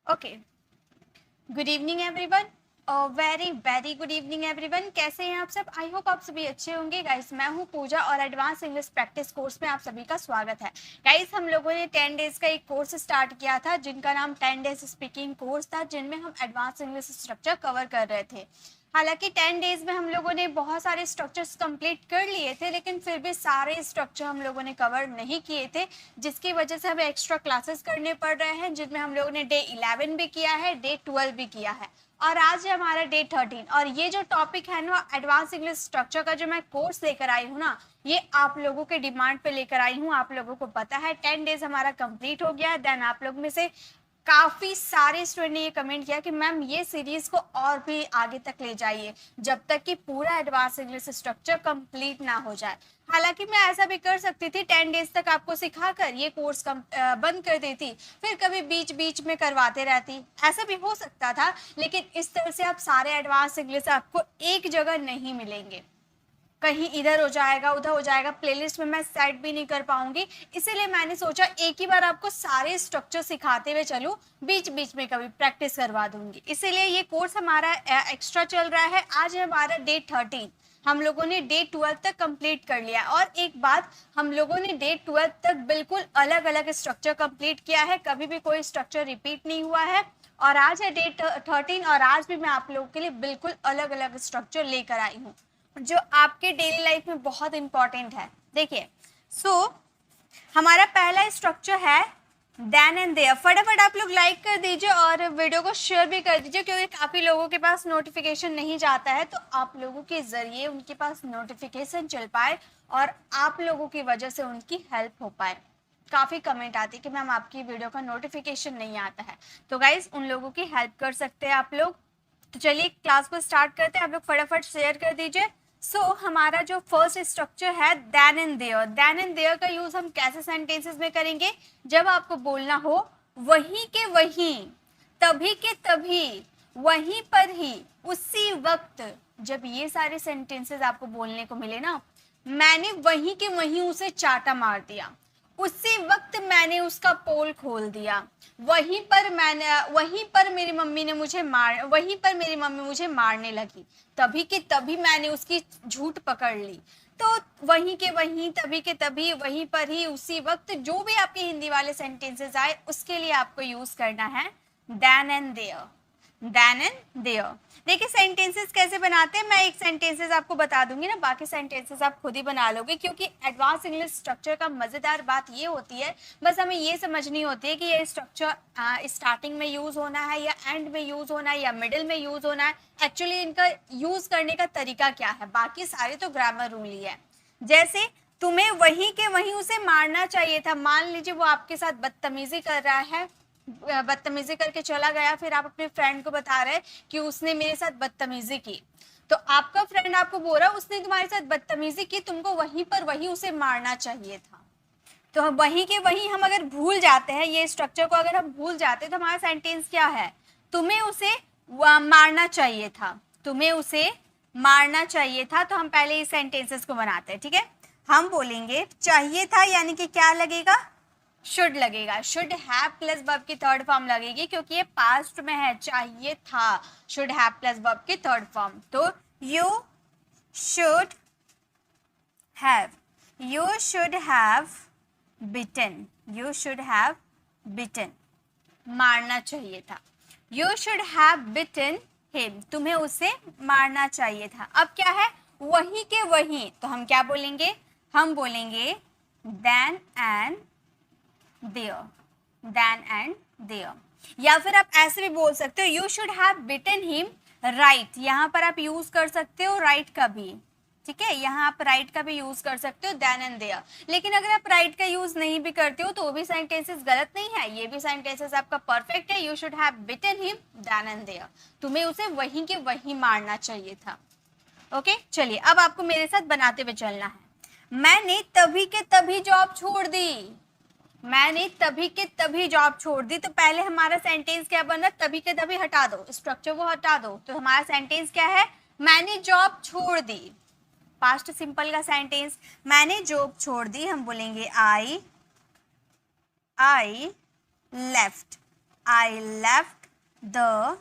Okay, good evening everyone. Very very good evening everyone. कैसे हैं आप सब? आई होप आप सभी अच्छे होंगे। गाइस, मैं हूं पूजा और एडवांस इंग्लिश प्रैक्टिस कोर्स में आप सभी का स्वागत है। गाइस, हम लोगों ने 10 डेज का एक कोर्स स्टार्ट किया था जिनका नाम 10 डेज स्पीकिंग कोर्स था, जिनमें हम एडवांस इंग्लिश स्ट्रक्चर कवर कर रहे थे। हालांकि 10 डेज में हम लोगों ने बहुत सारे स्ट्रक्चर्स कंप्लीट कर लिए थे, लेकिन फिर भी सारे स्ट्रक्चर हम लोगों ने कवर नहीं किए थे, जिसकी वजह से हमें एक्स्ट्रा क्लासेस करने पड़ रहे हैं, जिनमें हम लोगों ने डे 11 भी किया है, डे 12 भी किया है और आज है हमारा डे 13। और ये जो टॉपिक है ना, एडवांस इंग्लिश स्ट्रक्चर का जो मैं कोर्स लेकर आई हूँ ना, ये आप लोगों के डिमांड पे लेकर आई हूँ। आप लोगों को पता है 10 डेज हमारा कंप्लीट हो गया है। देन आप लोग में से काफी सारे स्टूडेंट ने ये कमेंट किया कि मैम ये सीरीज को और भी आगे तक ले जाइए जब तक कि पूरा एडवांस इंग्लिश स्ट्रक्चर कंप्लीट ना हो जाए। हालांकि मैं ऐसा भी कर सकती थी, 10 डेज तक आपको सिखाकर ये कोर्स बंद कर देती, फिर कभी बीच बीच में करवाते रहती, ऐसा भी हो सकता था। लेकिन इस तरह से आप सारे एडवांस इंग्लिश आपको एक जगह नहीं मिलेंगे, कहीं इधर हो जाएगा उधर हो जाएगा, प्लेलिस्ट में मैं सेट भी नहीं कर पाऊंगी। इसीलिए मैंने सोचा एक ही बार आपको सारे स्ट्रक्चर सिखाते हुए चलूं, बीच बीच में कभी प्रैक्टिस करवा दूंगी। इसीलिए ये कोर्स हमारा एक्स्ट्रा चल रहा है। आज है हमारा डे 13। हम लोगों ने डे 12 तक कंप्लीट कर लिया। और एक बात, हम लोगों ने डे 12 तक बिल्कुल अलग अलग स्ट्रक्चर कंप्लीट किया है, कभी भी कोई स्ट्रक्चर रिपीट नहीं हुआ है। और आज है डे 13 और आज भी मैं आप लोगों के लिए बिल्कुल अलग अलग स्ट्रक्चर लेकर आई हूँ जो आपके डेली लाइफ में बहुत इंपॉर्टेंट है। देखिए, हमारा पहला स्ट्रक्चर है देन एंड देयर। फटाफट आप लोग लाइक कर दीजिए और वीडियो को शेयर भी कर दीजिए, क्योंकि काफ़ी लोगों के पास नोटिफिकेशन नहीं जाता है, तो आप लोगों के ज़रिए उनके पास नोटिफिकेशन चल पाए और आप लोगों की वजह से उनकी हेल्प हो पाए। काफ़ी कमेंट आती है कि मैम आपकी वीडियो का नोटिफिकेशन नहीं आता है, तो गाइज उन लोगों की हेल्प कर सकते हैं आप लोग। तो चलिए क्लास को स्टार्ट करते हैं, आप लोग फटाफट शेयर कर दीजिए। हमारा जो फर्स्ट स्ट्रक्चर है then and there. Then and there का यूज हम कैसे सेंटेंसेस में करेंगे? जब आपको बोलना हो वहीं के वहीं, तभी के तभी, वहीं पर ही, उसी वक्त, जब ये सारे सेंटेंसेस आपको बोलने को मिले ना, मैंने वहीं के वहीं उसे चाटा मार दिया, उसी वक्त मैंने उसका पोल खोल दिया, वहीं पर मेरी मम्मी मुझे मारने लगी, तभी के तभी मैंने उसकी झूठ पकड़ ली। तो वहीं के वहीं, तभी के तभी, वहीं पर ही, उसी वक्त, जो भी आपके हिंदी वाले सेंटेंसेस आए उसके लिए आपको यूज करना है then and there. Then and there. देखिए सेंटेंसेस कैसे बनाते हैं, मैं एक सेंटेंसेस आपको बता दूंगी ना, बाकी सेंटेंसेस आप खुद ही बना लोगे, क्योंकि एडवांस इंग्लिश स्ट्रक्चर का मजेदार बात ये होती है, बस हमें ये समझनी होती है कि ये स्ट्रक्चर स्टार्टिंग में यूज होना है या एंड में यूज होना है या मिडिल में यूज होना है, एक्चुअली इनका यूज करने का तरीका क्या है, बाकी सारे तो ग्रामर रूल ही है। जैसे तुम्हें वहीं के वहीं उसे मारना चाहिए था, मान लीजिए वो आपके साथ बदतमीजी कर रहा है, बदतमीजी करके चला गया, फिर आप अपने फ्रेंड को बता रहे कि उसने मेरे साथ बदतमीजी की, तो आपका फ्रेंड आपको बोल रहा उसने तुम्हारे साथ बदतमीजी की, तुमको वहीं पर वहीं उसे मारना चाहिए था। तो वहीं के वहीं हम अगर भूल जाते हैं, ये स्ट्रक्चर को अगर हम भूल जाते हैं, तो हमारा सेंटेंस क्या है? तुम्हें उसे मारना चाहिए था, तुम्हें उसे मारना चाहिए था। तो हम पहले इस सेंटेंसेस को बनाते हैं, ठीक है। हम बोलेंगे चाहिए था, यानी कि क्या लगेगा? शुड लगेगा। शुड हैव प्लस वर्ब की थर्ड फॉर्म लगेगी, क्योंकि ये पास्ट में है, चाहिए था, शुड हैव प्लस वर्ब की थर्ड फॉर्म। तो you should have, you should have beaten, you should have beaten, मारना चाहिए था। You should have bitten him, तुम्हें उसे मारना चाहिए था। अब क्या है? वहीं के वहीं, तो हम क्या बोलेंगे? हम बोलेंगे then and there, then and there. या फिर आप ऐसे भी बोल सकते हो, you should have bitten him right, यहाँ पर आप यूज कर सकते हो राइट का भी, ठीक है, यहाँ आप राइट का भी यूज कर सकते हो देन एंड देयर। लेकिन अगर आप राइट का यूज नहीं भी करते हो तो भी सेंटेंसेस गलत नहीं है, ये भी सेंटेंसेस आपका परफेक्ट है। You should have bitten him then and there, तुम्हें उसे वहीं के वहीं मारना चाहिए था। ओके, चलिए अब आपको मेरे साथ बनाते हुए चलना है। मैंने तभी के तभी जॉब छोड़ दी, मैंने तभी के तभी जॉब छोड़ दी। तो पहले हमारा सेंटेंस क्या बना? तभी के तभी हटा दो, स्ट्रक्चर को हटा दो, तो हमारा सेंटेंस क्या है? मैंने जॉब छोड़ दी। पास्ट सिंपल का सेंटेंस, मैंने जॉब छोड़ दी, हम बोलेंगे I left I left the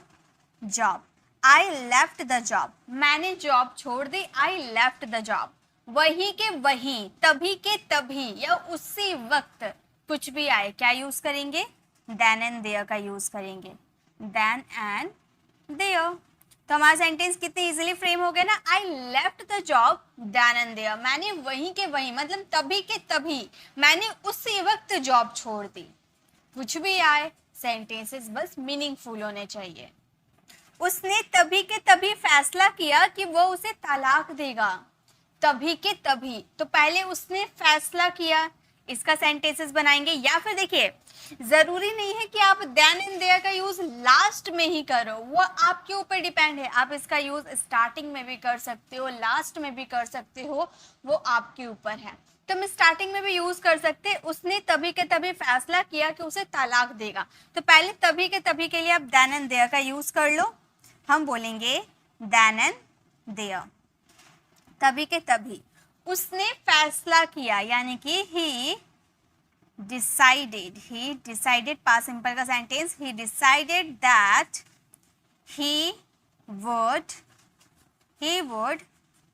job, I left the job, मैंने जॉब छोड़ दी, आई लेफ्ट द जॉब। वही के वही, तभी के तभी या उसी वक्त, कुछ भी आए क्या यूज करेंगे, देन एंड देयर का यूज करेंगे, देन एंड देयर। तो हमारा सेंटेंस कितने इजीली फ्रेम हो गया ना, I left the job then and there, मैंने वही के वही मतलब तभी के तभी, मैंने उसी वक्त जॉब छोड़ दी। कुछ भी आए, सेंटेंसेस बस मीनिंगफुल होने चाहिए। उसने तभी के तभी फैसला किया कि वो उसे तलाक देगा, तभी के तभी, तो पहले उसने फैसला किया, इसका सेंटेंसेस बनाएंगे। या फिर देखिए, जरूरी नहीं है कि आप देन एंड देयर का यूज लास्ट में ही करो, वो आपके ऊपर डिपेंड है। आप इसका यूज स्टार्टिंग में भी कर सकते हो, लास्ट में भी कर सकते हो, वो आपके ऊपर है। तो हम स्टार्टिंग में भी यूज कर सकते हैं, उसने तभी के तभी फैसला किया कि उसे तलाक देगा। तो पहले तभी के तभी के लिए आप देन एंड देयर का यूज कर लो। हम बोलेंगे देन एंड देयर, तभी के तभी उसने फैसला किया, यानी कि he decided past simple का sentence, he decided that he would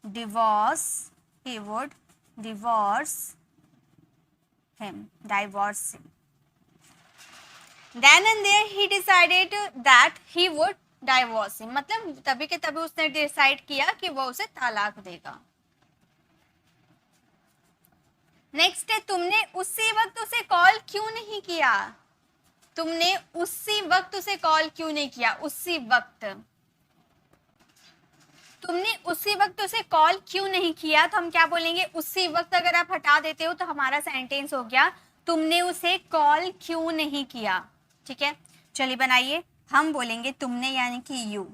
divorce him. Then and there he decided that he would divorce him, मतलब तभी के तभी उसने डिसाइड किया कि वो उसे तलाक देगा। नेक्स्ट है, तुमने उसी वक्त उसे कॉल क्यों नहीं किया, तुमने उसी वक्त उसे कॉल क्यों नहीं किया, उसी वक्त, तुमने उसी वक्त उसे कॉल क्यों नहीं किया। तो हम क्या बोलेंगे, उसी वक्त अगर आप हटा देते हो तो हमारा सेंटेंस हो गया तुमने उसे कॉल क्यों नहीं किया। ठीक है, चलिए बनाइए। हम बोलेंगे तुमने यानी कि यू,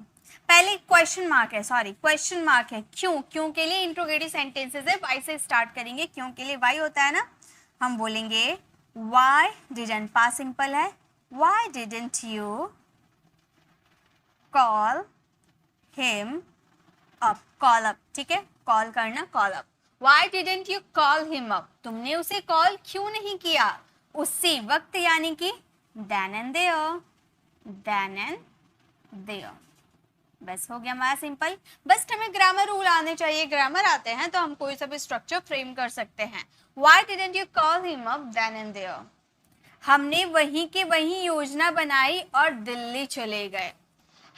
पहले क्वेश्चन मार्क है, सॉरी क्वेश्चन मार्क है, क्यों, क्यों के लिए इंट्रोगेटिव सेंटेंसेस है, वाई से स्टार्ट करेंगे, क्यों के लिए वाई होता है ना। हम बोलेंगे वाई डिडंट, पास्ट सिंपल है, Y didn't you call him up, call up, ठीक है, कॉल करना, call up. Y didn't you call him up, तुमने उसे कॉल क्यों नहीं किया उसी वक्त, यानी कि then and there, then and there. बस हो गया हमारा सिंपल। बस हमें ग्रामर रूल आने चाहिए, ग्रामर आते हैं तो हम कोई सा भी स्ट्रक्चर फ्रेम कर सकते हैं। Why didn't you call him up then and there? हमने वहीं के वहीं योजना बनाई और दिल्ली चले गए।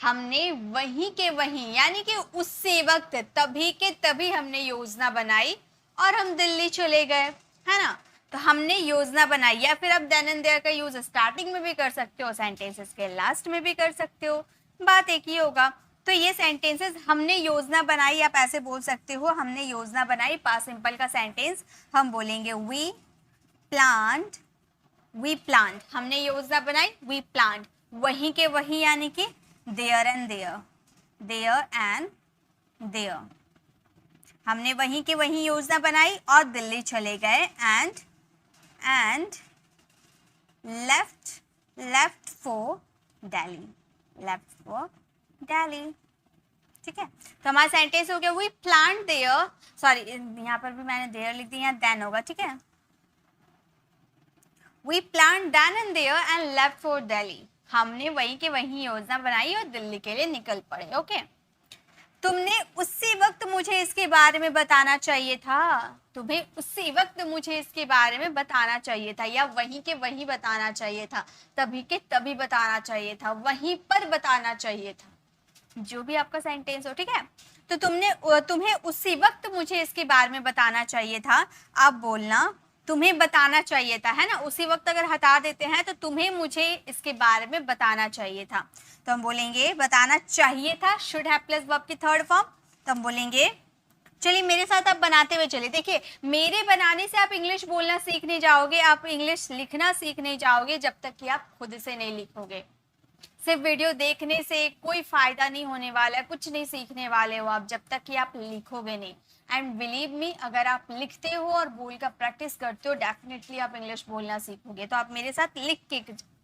हमने वहीं के वहीं यानी कि उसी वक्त, तभी के तभी हमने योजना बनाई और हम दिल्ली चले गए, है ना। तो हमने योजना बनाई, या फिर आप देन एंड देयर का यूज स्टार्टिंग में भी कर सकते हो, सेंटेंसेस के लास्ट में भी कर सकते हो, बात एक ही होगा। तो ये सेंटेंसेस हमने योजना बनाई, आप ऐसे बोल सकते हो, हमने योजना बनाई, पास्ट सिंपल का सेंटेंस हम बोलेंगे वी प्लान्ड, हमने योजना बनाई, वी प्लान्ड, वहीं के वहीं यानी कि देयर एंड देयर, हमने वहीं के वहीं योजना बनाई और दिल्ली चले गए, एंड लेफ्ट फॉर दिल्ली, ठीक है। तो हमारा सेंटेंस हो गया वी प्लान्ड देयर, सॉरी यहाँ पर भी मैंने देयर लिख दिया, देन होगा, ठीक है। We planned then and there and left for Delhi, हमने वहीं के वहीं योजना बनाई और दिल्ली के लिए निकल पड़े। ओके, तुमने उसी वक्त मुझे इसके बारे में बताना चाहिए था, तुम्हें उसी वक्त मुझे इसके बारे में बताना चाहिए था, या वहीं के वहीं बताना चाहिए था, तभी के तभी बताना चाहिए था, वहीं पर बताना चाहिए था, जो भी आपका सेंटेंस हो, ठीक है। तो तुम्हें उसी वक्त मुझे इसके बारे में बताना चाहिए था, आप बोलना तुम्हें बताना चाहिए था, है ना। उसी वक्त अगर हटा देते हैं तो तुम्हें मुझे इसके बारे में बताना चाहिए था, तो हम बोलेंगे बताना चाहिए था, शुड हैव प्लस वर्ब की थर्ड फॉर्म। तो हम बोलेंगे, चलिए मेरे साथ आप बनाते हुए चलिए, देखिए मेरे बनाने से आप इंग्लिश बोलना सीख नहीं जाओगे, आप इंग्लिश लिखना सीख नहीं जाओगे जब तक कि आप खुद से नहीं लिखोगे। सिर्फ वीडियो देखने से कोई फायदा नहीं होने वाला है, कुछ नहीं सीखने वाले हो आप जब तक कि आप लिखोगे नहीं। एंड बिलीव मी, अगर आप लिखते हो और बोल का प्रैक्टिस करते हो, डेफिनेटली आप इंग्लिश बोलना सीखोगे। तो आप मेरे साथ लिख के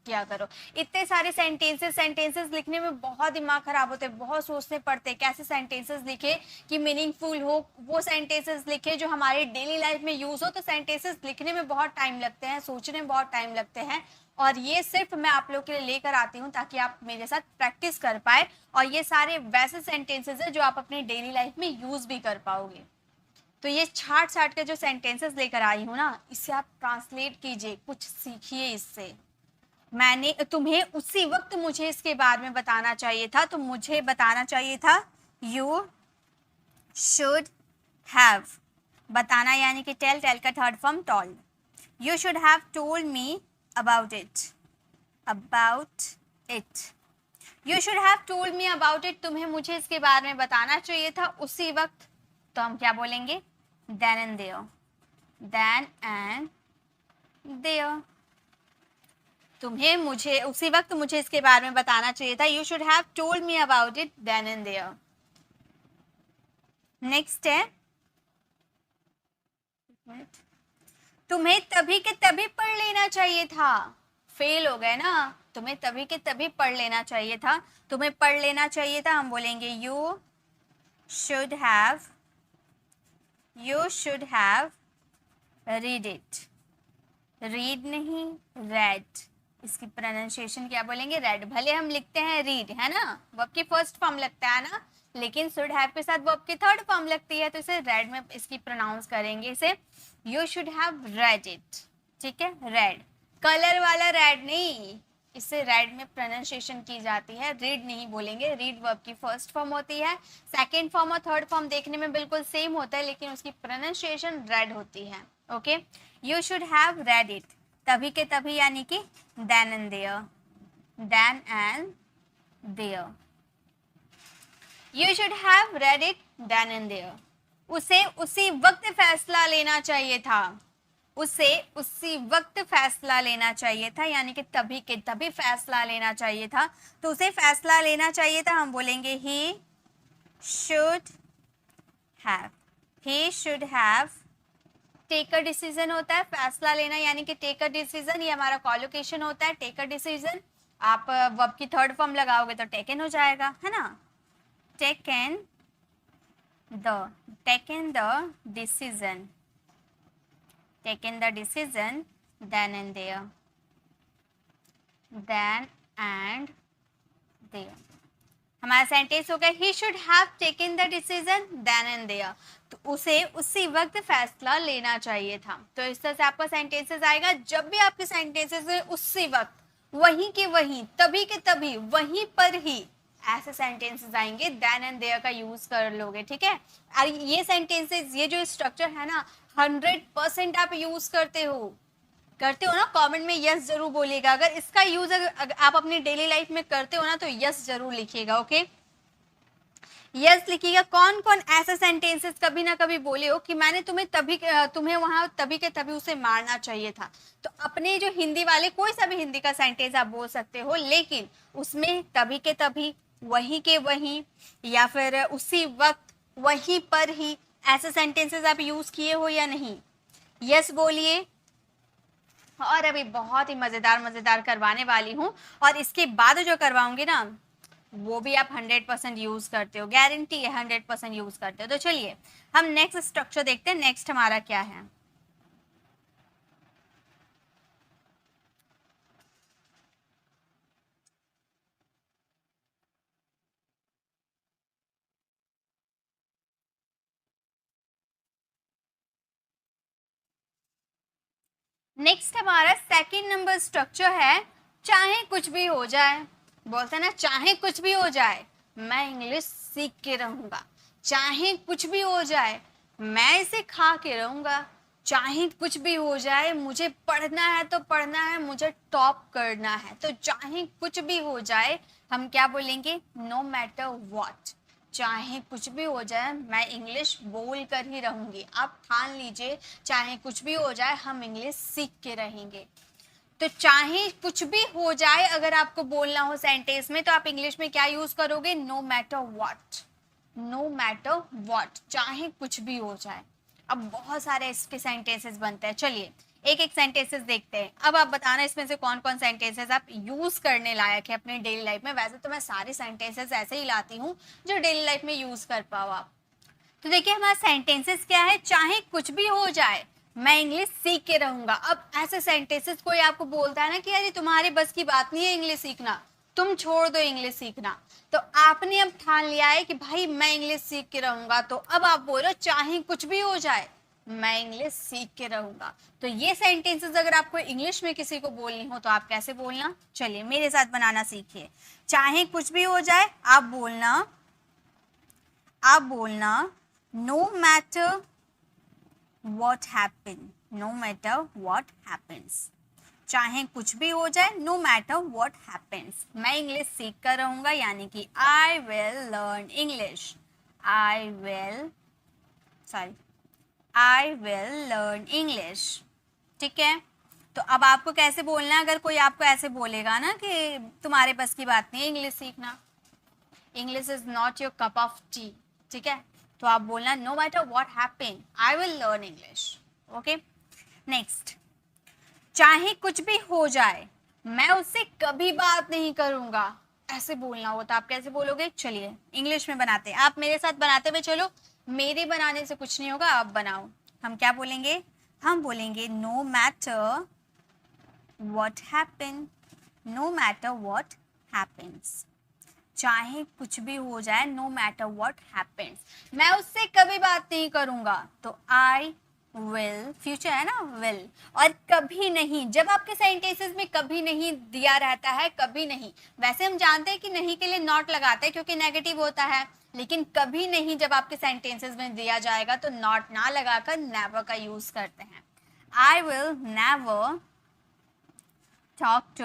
किया करो। इतने सारे सेंटेंसेस लिखने में बहुत दिमाग खराब होते हैं, बहुत सोचने पड़ते हैं कैसे सेंटेंसेस लिखे कि मीनिंगफुल हो, वो सेंटेंसेस लिखे जो हमारे डेली लाइफ में यूज हो। तो सेंटेंसेस लिखने में बहुत टाइम लगते हैं, सोचने में बहुत टाइम लगते हैं, और ये सिर्फ मैं आप लोग के लिए लेकर आती हूँ ताकि आप मेरे साथ प्रैक्टिस कर पाए, और ये सारे वैसे सेंटेंसेस है जो आप अपनी डेली लाइफ में यूज भी कर पाओगे। तो ये छाट के जो सेंटेंसेस लेकर आई हूँ ना, इससे आप ट्रांसलेट कीजिए, कुछ सीखिए इससे। मैंने तुम्हें उसी वक्त मुझे इसके बारे में बताना चाहिए था, तो मुझे बताना चाहिए था, यू शुड हैव, बताना यानी कि टेल, टेल का third form told. You should have told me about it, about it. You should have told me about it, तुम्हें मुझे इसके बारे में बताना चाहिए था उसी वक्त, तो हम क्या बोलेंगे, then and there, then and there। तुम्हें मुझे उसी वक्त मुझे इसके बारे में बताना चाहिए था, you should have told me about it then and there। Next है, तुम्हें तभी के तभी पढ़ लेना चाहिए था, फेल हो गए ना, तुम्हें तभी के तभी पढ़ लेना चाहिए था, तुम्हें पढ़ लेना चाहिए था, हम बोलेंगे you should have read it, read नहीं read, इसकी प्रोनाउंसिएशन क्या बोलेंगे, रेड। भले हम लिखते हैं रीड, है ना, वर्ब की फर्स्ट फॉर्म लगता है ना, लेकिन शुड हैव के साथ वर्ब की थर्ड फॉर्म लगती है, तो इसे रेड में इसकी प्रोनाउंस करेंगे, इसे you should have read it. ठीक है, रेड, कलर वाला रेड नहीं, इससे रेड में प्रोनाउंसिएशन की जाती है, रीड नहीं बोलेंगे। रीड वर्ब की फर्स्ट फॉर्म होती है, सेकेंड फॉर्म और थर्ड फॉर्म देखने में बिल्कुल सेम होता है, लेकिन उसकी प्रोनाउंसिएशन रेड होती है। Okay, you should have read it, तभी के तभी यानी कि then and there, then and there। You should have read it then and there। उसे उसी वक्त फैसला लेना चाहिए था, उसे उसी वक्त फैसला लेना चाहिए था, यानी कि तभी के तभी फैसला लेना चाहिए था, तो उसे फैसला लेना चाहिए था, हम बोलेंगे he should have, he should have। Take a decision होता है फैसला लेना, यानी कि टेक अ डिसीजन, ये हमारा कॉलोकेशन होता है, टेक अ डिसीजन। आप वर्ब की थर्ड फॉर्म लगाओगे तो टेकन हो जाएगा, है ना, taken the decision, taken the decision then and there, then and there. हमारा सेंटेंस हो गया he should have taken the decision then and there, तो उसे उसी वक्त फैसला लेना चाहिए था। तो इस तरह से आपका सेंटेंसेस आएगा, जब भी आपके सेंटेंसेस में उसी वक्त, वहीं के वहीं, तभी के तभी, वहीं पर ही, ऐसे सेंटेंसेस आएंगे, देन एंड देयर का यूज कर लोगे। ठीक है, और ये सेंटेंसेस, ये जो स्ट्रक्चर है ना, 100% आप यूज करते हो ना, कमेंट में यस जरूर बोलिएगा। अगर इसका यूज आप अपनी डेली लाइफ में करते हो ना, तो यस जरूर लिखिएगा। ओके, यस लिखिएगा। कौन कौन ऐसे सेंटेंसेस कभी ना कभी बोले हो कि मैंने तुम्हें वहां तभी के तभी उसे मारना चाहिए था, तो अपने जो हिंदी वाले कोई सा भी हिंदी का सेंटेंस आप बोल सकते हो, लेकिन उसमें तभी के तभी, वहीं के वहीं, या फिर उसी वक्त, वहीं पर ही, ऐसे सेंटेंसेस आप यूज किए हो या नहीं, यस बोलिए। और अभी बहुत ही मजेदार करवाने वाली हूँ, और इसके बाद जो करवाऊंगी ना, वो भी आप 100% यूज करते हो, गारंटी है 100% यूज करते हो। तो चलिए हम नेक्स्ट स्ट्रक्चर देखते हैं, नेक्स्ट हमारा क्या है। नेक्स्ट हमारा सेकंड नंबर स्ट्रक्चर है, चाहे कुछ भी हो जाए। बोलते हैं ना, चाहे कुछ भी हो जाए मैं इंग्लिश सीख के रहूंगा, चाहे कुछ भी हो जाए मैं इसे खा के रहूंगा, चाहे कुछ भी हो जाए मुझे पढ़ना है तो पढ़ना है, मुझे टॉप करना है। तो चाहे कुछ भी हो जाए हम क्या बोलेंगे, नो मैटर व्हाट, चाहे कुछ भी हो जाए मैं इंग्लिश बोल कर ही रहूंगी। आप ठान लीजिए, चाहे कुछ भी हो जाए हम इंग्लिश सीख के रहेंगे। तो चाहे कुछ भी हो जाए अगर आपको बोलना हो सेंटेंस में, तो आप इंग्लिश में क्या यूज करोगे, no matter what, no matter what, चाहे कुछ भी हो जाए। अब बहुत सारे इसके सेंटेंसेस बनते हैं, चलिए एक एक सेंटेंसेस देखते हैं। अब आप बताना इसमें से कौन कौन सेंटेंसेस आप यूज करने लायक है अपने डेली लाइफ में। वैसे तो मैं सारे सेंटेंसेस ऐसे ही लाती हूँ जो डेली लाइफ में यूज कर पाओ आप। तो देखिए हमारा सेंटेंसेस क्या है, चाहे कुछ भी हो जाए मैं इंग्लिश सीख के रहूंगा। अब ऐसे सेंटेंसेस कोई आपको बोलता है ना कि अरे तुम्हारे बस की बात नहीं है इंग्लिश सीखना, तुम छोड़ दो इंग्लिश सीखना, तो आपने अब ठान लिया है कि भाई मैं इंग्लिश सीख के रहूंगा, तो अब आप बोलो चाहे कुछ भी हो जाए मैं इंग्लिश सीख के रहूंगा। तो ये सेंटेंसेस अगर आपको इंग्लिश में किसी को बोलनी हो तो आप कैसे बोलना, चलिए मेरे साथ बनाना सीखिए। चाहे कुछ भी हो जाए आप बोलना no matter what happen, no matter what happens, चाहे कुछ भी हो जाए no matter what happens मैं इंग्लिश सीख कर रहूंगा, यानी कि I will learn English, I will learn English। ठीक है, तो अब आपको कैसे बोलना है अगर कोई आपको ऐसे बोलेगा ना कि तुम्हारे बस की बात नहीं है इंग्लिश सीखना, English is not your cup of tea, ठीक है, तो आप बोलना no matter what happen I will learn English. Okay, next, चाहे कुछ भी हो जाए मैं उससे कभी बात नहीं करूंगा, ऐसे बोलना हो तो आप कैसे बोलोगे, चलिए इंग्लिश में बनाते हैं। आप मेरे साथ बनाते हुए चलो, मेरे बनाने से कुछ नहीं होगा, आप बनाओ। हम क्या बोलेंगे, हम बोलेंगे no matter what happen, no matter what happens, चाहे कुछ भी हो जाए नो मैटर व्हाट हैपेंस मैं उससे कभी बात नहीं करूंगा, तो आई विल, फ्यूचर है ना विल, और कभी नहीं, जब आपके सेंटेंसेस में कभी नहीं दिया रहता है, कभी नहीं, वैसे हम जानते हैं कि नहीं के लिए नॉट लगाते हैं क्योंकि नेगेटिव होता है, लेकिन कभी नहीं जब आपके सेंटेंसेस में दिया जाएगा तो नॉट ना लगाकर नेवर का यूज करते हैं। I will never talk to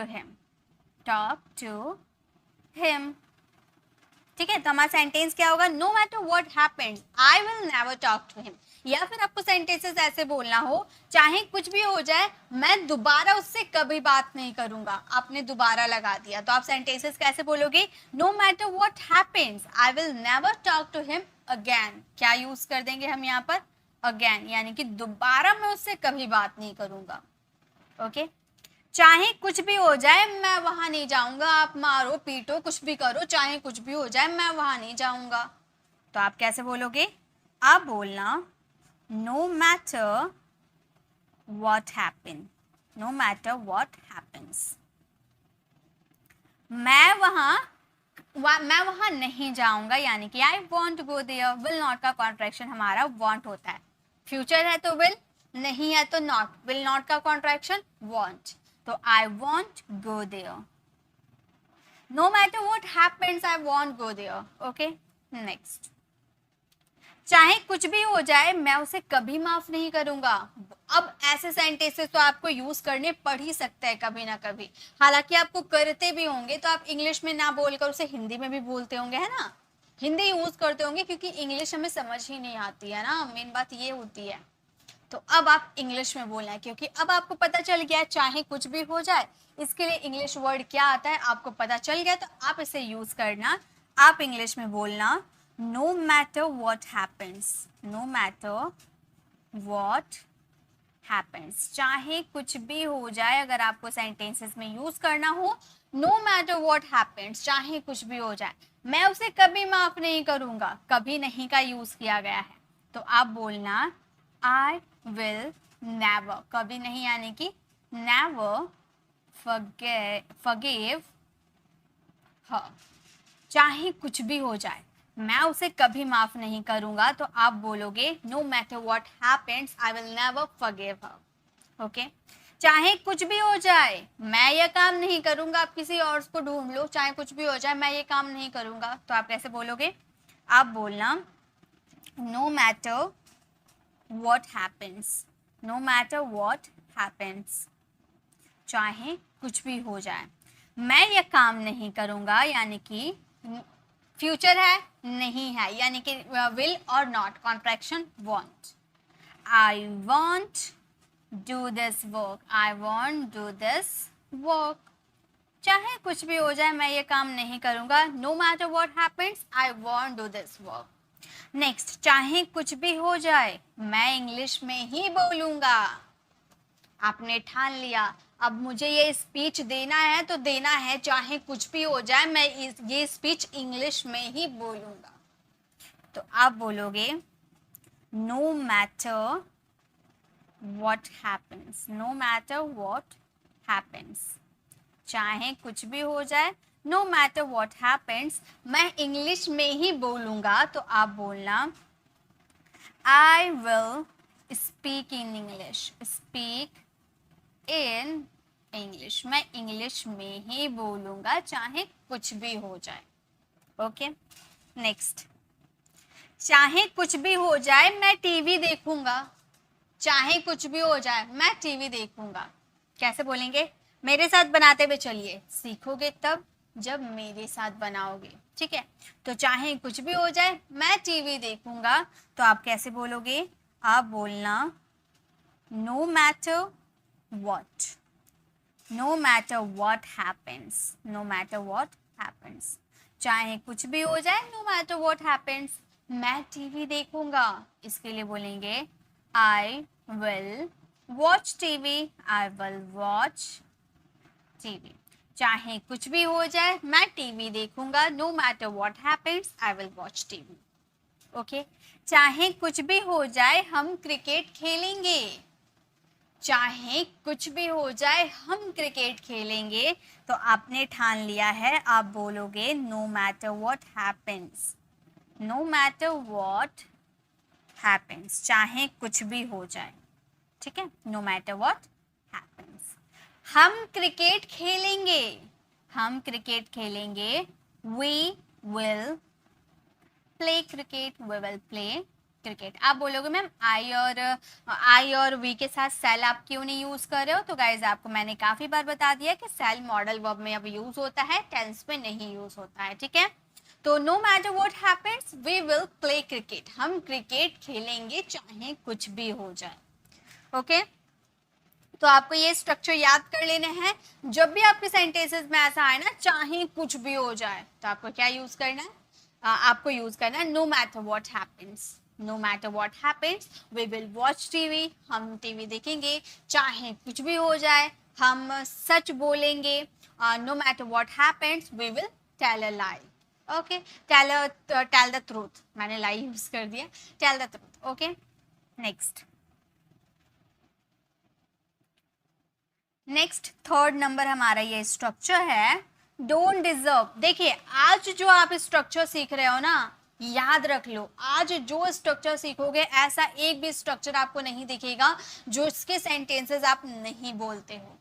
him, ठीक है, तो हमारा सेंटेंस क्या होगा, no matter what happens I will never talk to him. या फिर आपको सेंटेंसेस ऐसे बोलना हो, चाहे कुछ भी हो जाए मैं दोबारा उससे कभी बात नहीं करूंगा, आपने दोबारा लगा दिया, तो आप सेंटेंसेस कैसे बोलोगे, no matter what happens I will never talk to him again, क्या यूज कर देंगे हम यहाँ पर, अगेन, यानी कि दोबारा मैं उससे कभी बात नहीं करूंगा। ओके, चाहे कुछ भी हो जाए मैं वहां नहीं जाऊंगा, आप मारो पीटो कुछ भी करो, चाहे कुछ भी हो जाए मैं वहां नहीं जाऊंगा, तो आप कैसे बोलोगे, आप बोलना no matter what happen, no matter what happens मैं वहां नहीं जाऊंगा, यानी कि I won't go there, will not का कॉन्ट्रैक्शन हमारा वॉन्ट होता है, फ्यूचर है तो विल, नहीं है तो नॉट, विल नॉट का कॉन्ट्रैक्शन वॉन्ट, तो I won't go there. No matter what happens, I won't go there. Okay? Next. चाहे कुछ भी हो जाए मैं उसे कभी माफ नहीं करूंगा। अब ऐसे सेंटेंसेस तो आपको यूज करने पड़ ही सकते हैं कभी ना कभी, हालांकि आपको करते भी होंगे तो आप इंग्लिश में ना बोलकर उसे हिंदी में भी बोलते होंगे, है ना, हिंदी यूज करते होंगे क्योंकि इंग्लिश हमें समझ ही नहीं आती है ना, मेन बात ये होती है। तो अब आप इंग्लिश में बोलना है क्योंकि अब आपको पता चल गया चाहे कुछ भी हो जाए इसके लिए इंग्लिश वर्ड क्या आता है आपको पता चल गया, तो आप इसे यूज करना। आप इंग्लिश में बोलना no matter what happens, no matter what happens, चाहे कुछ भी हो जाए, अगर आपको सेंटेंसेस में यूज करना हो नो मैटर व्हाट हैपेंस चाहे कुछ भी हो जाए मैं उसे कभी माफ नहीं करूंगा, कभी नहीं का यूज किया गया है, तो आप बोलना I will never, कभी नहीं यानी कि never forgive her, चाहे कुछ भी हो जाए मैं उसे कभी माफ नहीं करूंगा, तो आप बोलोगे no matter what happens I will never forgive her। Okay, चाहे कुछ भी हो जाए मैं ये काम नहीं करूंगा, आप किसी और को ढूंढ लो, चाहे कुछ भी हो जाए मैं ये काम नहीं करूंगा, तो आप कैसे बोलोगे, आप बोलना no matter what happens, no matter what happens चाहे कुछ भी हो जाए मैं ये काम नहीं करूंगा, यानी कि फ्यूचर है नहीं है, यानी कि विल और not contraction want, I won't do this work, I won't do this work, चाहे कुछ भी हो जाए मैं ये काम नहीं करूंगा, no matter what happens I won't do this work. Next, चाहे कुछ भी हो जाए मैं इंग्लिश में ही बोलूंगा, आपने ठान लिया अब मुझे ये स्पीच देना है तो देना है, चाहे कुछ भी हो जाए मैं ये स्पीच इंग्लिश में ही बोलूंगा। तो आप बोलोगे no matter what happens, no matter what happens, चाहे कुछ भी हो जाए, no matter what happens, मैं इंग्लिश में ही बोलूंगा। तो आप बोलना I will speak in English, speak in English, मैं इंग्लिश में ही बोलूंगा चाहे कुछ भी हो जाए। ओके नेक्स्ट, चाहे कुछ भी हो जाए मैं टीवी देखूंगा, चाहे कुछ भी हो जाए मैं टीवी देखूंगा। कैसे बोलेंगे? मेरे साथ बनाते हुए चलिए, सीखोगे तब जब मेरे साथ बनाओगे। ठीक है, तो चाहे कुछ भी हो जाए मैं टीवी देखूंगा। तो आप कैसे बोलोगे? आप बोलना no matter what, no matter what happens, no matter what happens, चाहे कुछ भी हो जाए नो मैटर व्हाट हैपेंस मैं टीवी देखूंगा। इसके लिए बोलेंगे I will watch TV, I will watch TV, चाहे कुछ भी हो जाए मैं टीवी देखूंगा, no matter what happens I will watch TV। Okay, चाहे कुछ भी हो जाए हम क्रिकेट खेलेंगे, चाहे कुछ भी हो जाए हम क्रिकेट खेलेंगे। तो आपने ठान लिया है, आप बोलोगे no matter what happens, no matter what happens, चाहे कुछ भी हो जाए। ठीक है, no matter what happens, हम क्रिकेट खेलेंगे, हम क्रिकेट खेलेंगे, we will play cricket, we will play cricket. आप बोलोगे मैम आई और वी के साथ सेल आप क्यों नहीं यूज कर रहे हो? तो गाइज आपको मैंने काफी बार बता दिया कि सेल मॉडल वर्ब में अब यूज होता है, टेंस में नहीं यूज होता है। ठीक है, तो no matter what happens we will play cricket, हम क्रिकेट खेलेंगे चाहे कुछ भी हो जाए। ओके, तो आपको ये स्ट्रक्चर याद कर लेने हैं। जब भी आपके सेंटेंसेस में ऐसा आए ना चाहे कुछ भी हो जाए, तो आपको क्या यूज करना है? आपको यूज करना है no matter what happens, no matter what happens we will watch TV, हम टीवी देखेंगे, चाहे कुछ भी हो जाए हम सच बोलेंगे, no matter what happens we will tell a lie. Okay, tell the truth, मैंने लाई यूज कर दिया, tell the truth. Okay next, third number हमारा ये स्ट्रक्चर है डोंट डिजर्व। देखिए आज जो आप स्ट्रक्चर सीख रहे हो ना, याद रख लो, आज जो स्ट्रक्चर सीखोगे ऐसा एक भी स्ट्रक्चर आपको नहीं दिखेगा जो इसके सेंटेंसेस आप नहीं बोलते हो।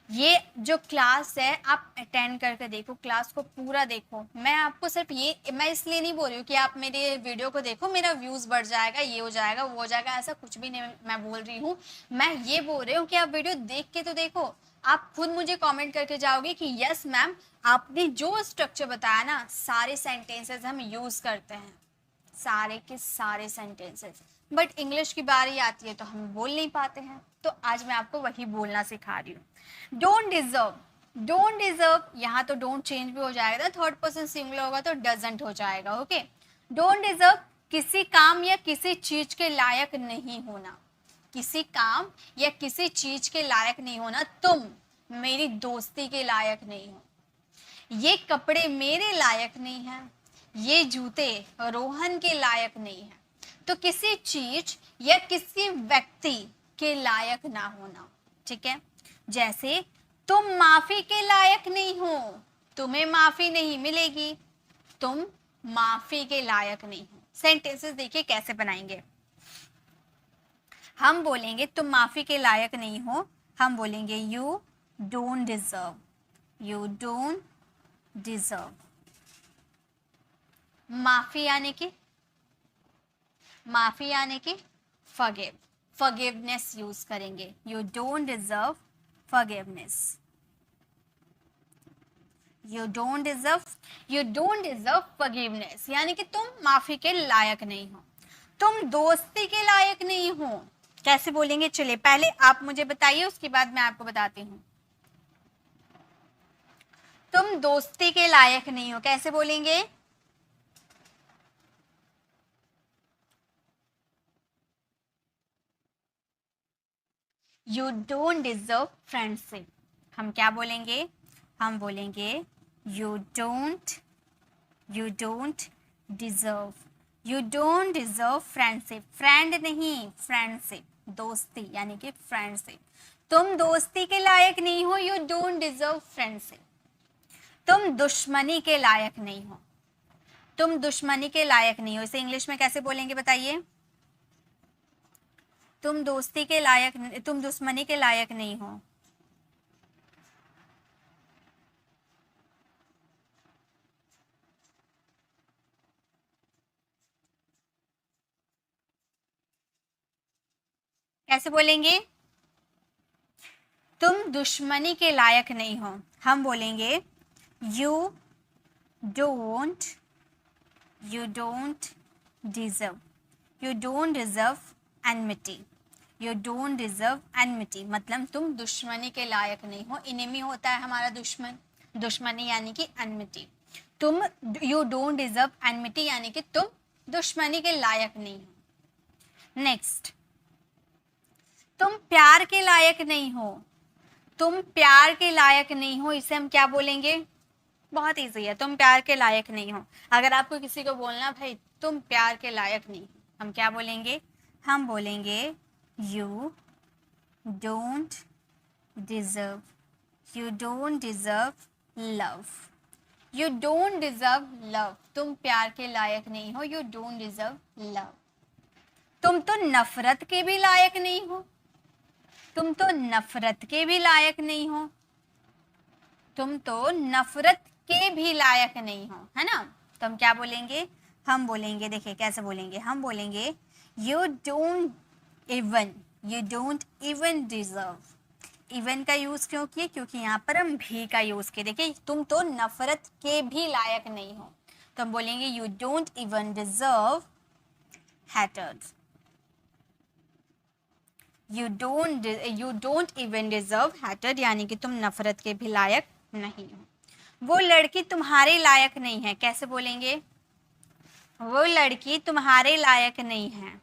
ये जो क्लास है आप अटेंड करके देखो, क्लास को पूरा देखो। मैं आपको सिर्फ ये, मैं इसलिए नहीं बोल रही हूँ कि आप मेरे वीडियो को देखो मेरा व्यूज बढ़ जाएगा, ये हो जाएगा वो हो जाएगा, ऐसा कुछ भी नहीं मैं बोल रही हूँ। मैं ये बोल रही हूँ कि आप वीडियो देख के तो देखो, आप खुद मुझे कमेंट करके जाओगे कि यस मैम आपने जो स्ट्रक्चर बताया ना सारे सेंटेंसेस हम यूज करते हैं, सारे के सारे सेंटेंसेस, बट इंग्लिश की बारी आती है तो हम बोल नहीं पाते हैं। तो आज मैं आपको वही बोलना सिखा रही हूँ। डोंट डिजर्व, डोंट डिजर्व, यहाँ तो डोंट चेंज भी हो जाएगा, थर्ड पर्सन सिंगुलर होगा तो डजंट हो जाएगा। ओके, डोंट डिजर्व, किसी काम या किसी चीज के लायक नहीं होना, किसी काम या किसी चीज के लायक नहीं होना, तुम मेरी दोस्ती के लायक नहीं हो, ये कपड़े मेरे लायक नहीं हैं, ये जूते रोहन के लायक नहीं है। तो किसी चीज या किसी व्यक्ति के लायक ना होना। ठीक है, जैसे तुम माफी के लायक नहीं हो, तुम्हें माफी नहीं मिलेगी, तुम माफी के लायक नहीं हो। सेंटेंसेस देखिए कैसे बनाएंगे, हम बोलेंगे तुम माफी के लायक नहीं हो, हम बोलेंगे you don't deserve, you don't deserve. माफी यानी कि फॉरगिव, फॉरगिवनेस यूज करेंगे, you don't deserve forgiveness, you don't deserve forgiveness, यानी कि तुम माफी के लायक नहीं हो, तुम दोस्ती के लायक नहीं हो। कैसे बोलेंगे? चलिए पहले आप मुझे बताइए, उसके बाद मैं आपको बताती हूँ। तुम दोस्ती के लायक नहीं हो, कैसे बोलेंगे? You don't deserve friendship. हम क्या बोलेंगे? हम बोलेंगे you don't deserve, you don't deserve friendship. Friend नहीं, फ्रेंडशिप, दोस्ती यानी कि फ्रेंडशिप। तुम दोस्ती के लायक नहीं हो, यू डोंट डिजर्व फ्रेंडशिप। तुम दुश्मनी के लायक नहीं हो, तुम दुश्मनी के लायक नहीं हो। इसे इंग्लिश में कैसे बोलेंगे बताइए? तुम दोस्ती के लायक, तुम दुश्मनी के लायक नहीं हो। कैसे बोलेंगे? तुम दुश्मनी के लायक नहीं हो। हम बोलेंगे you don't deserve, you don't deserve enmity, you don't deserve enmity. मतलब तुम दुश्मनी के लायक नहीं हो। इनेमी होता है हमारा दुश्मन, दुश्मनी यानी कि एनमिटी। तुम, यू डोंट डिजर्व एनमिटी यानी कि तुम दुश्मनी के लायक नहीं हो। नेक्स्ट, तुम प्यार के लायक नहीं हो, तुम प्यार के लायक नहीं हो। इसे हम क्या बोलेंगे? बहुत इजी है, तुम प्यार के लायक नहीं हो। अगर आपको किसी को बोलना भाई तुम प्यार के लायक नहीं, हम क्या बोलेंगे? हम बोलेंगे you don't deserve, you don't deserve love, you don't deserve love. तुम प्यार के लायक नहीं हो, यू डोंट डिजर्व लव। तुम तो नफरत के भी लायक नहीं हो, तुम तो नफरत के भी लायक नहीं हो, तुम तो नफरत के भी लायक नहीं हो, है ना? तो हम क्या बोलेंगे? हम बोलेंगे, देखिए कैसे बोलेंगे, हम बोलेंगे you don't even deserve. Even का यूज क्यों किए? क्योंकि यहाँ पर हम भी का यूज किए। देखिए तुम तो नफरत के भी लायक नहीं हो, तो हम बोलेंगे you don't even deserve hatred, you don't even deserve hatred, यानी कि तुम नफरत के भी लायक नहीं हो। वो लड़की तुम्हारे लायक नहीं है। कैसे बोलेंगे? वो लड़की तुम्हारे लायक नहीं है।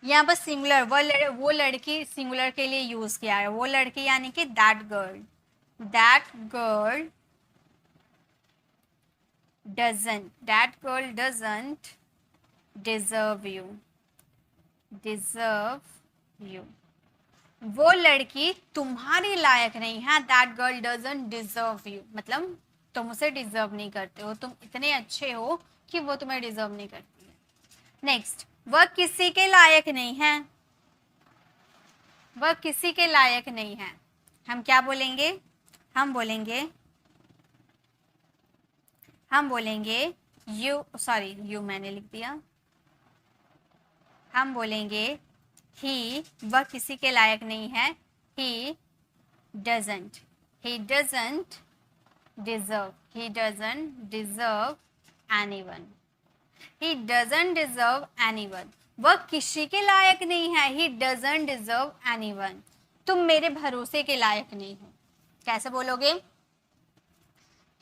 यहाँ पर सिंगुलर, वो लड़की सिंगुलर के लिए यूज किया है। वो लड़की यानी कि that girl doesn't deserve you. वो लड़की तुम्हारी लायक नहीं है, that girl doesn't deserve you. मतलब तुम उसे डिजर्व नहीं करते हो, तुम इतने अच्छे हो कि वो तुम्हें डिजर्व नहीं करती है। नेक्स्ट, वह किसी के लायक नहीं है, वह किसी के लायक नहीं है। हम क्या बोलेंगे? हम बोलेंगे यू मैंने लिख दिया। हम बोलेंगे ही, वह किसी के लायक नहीं है। He doesn't deserve anyone. वह किसी के लायक नहीं है। He doesn't deserve anyone. तुम मेरे भरोसे के लायक नहीं हो। कैसे बोलोगे?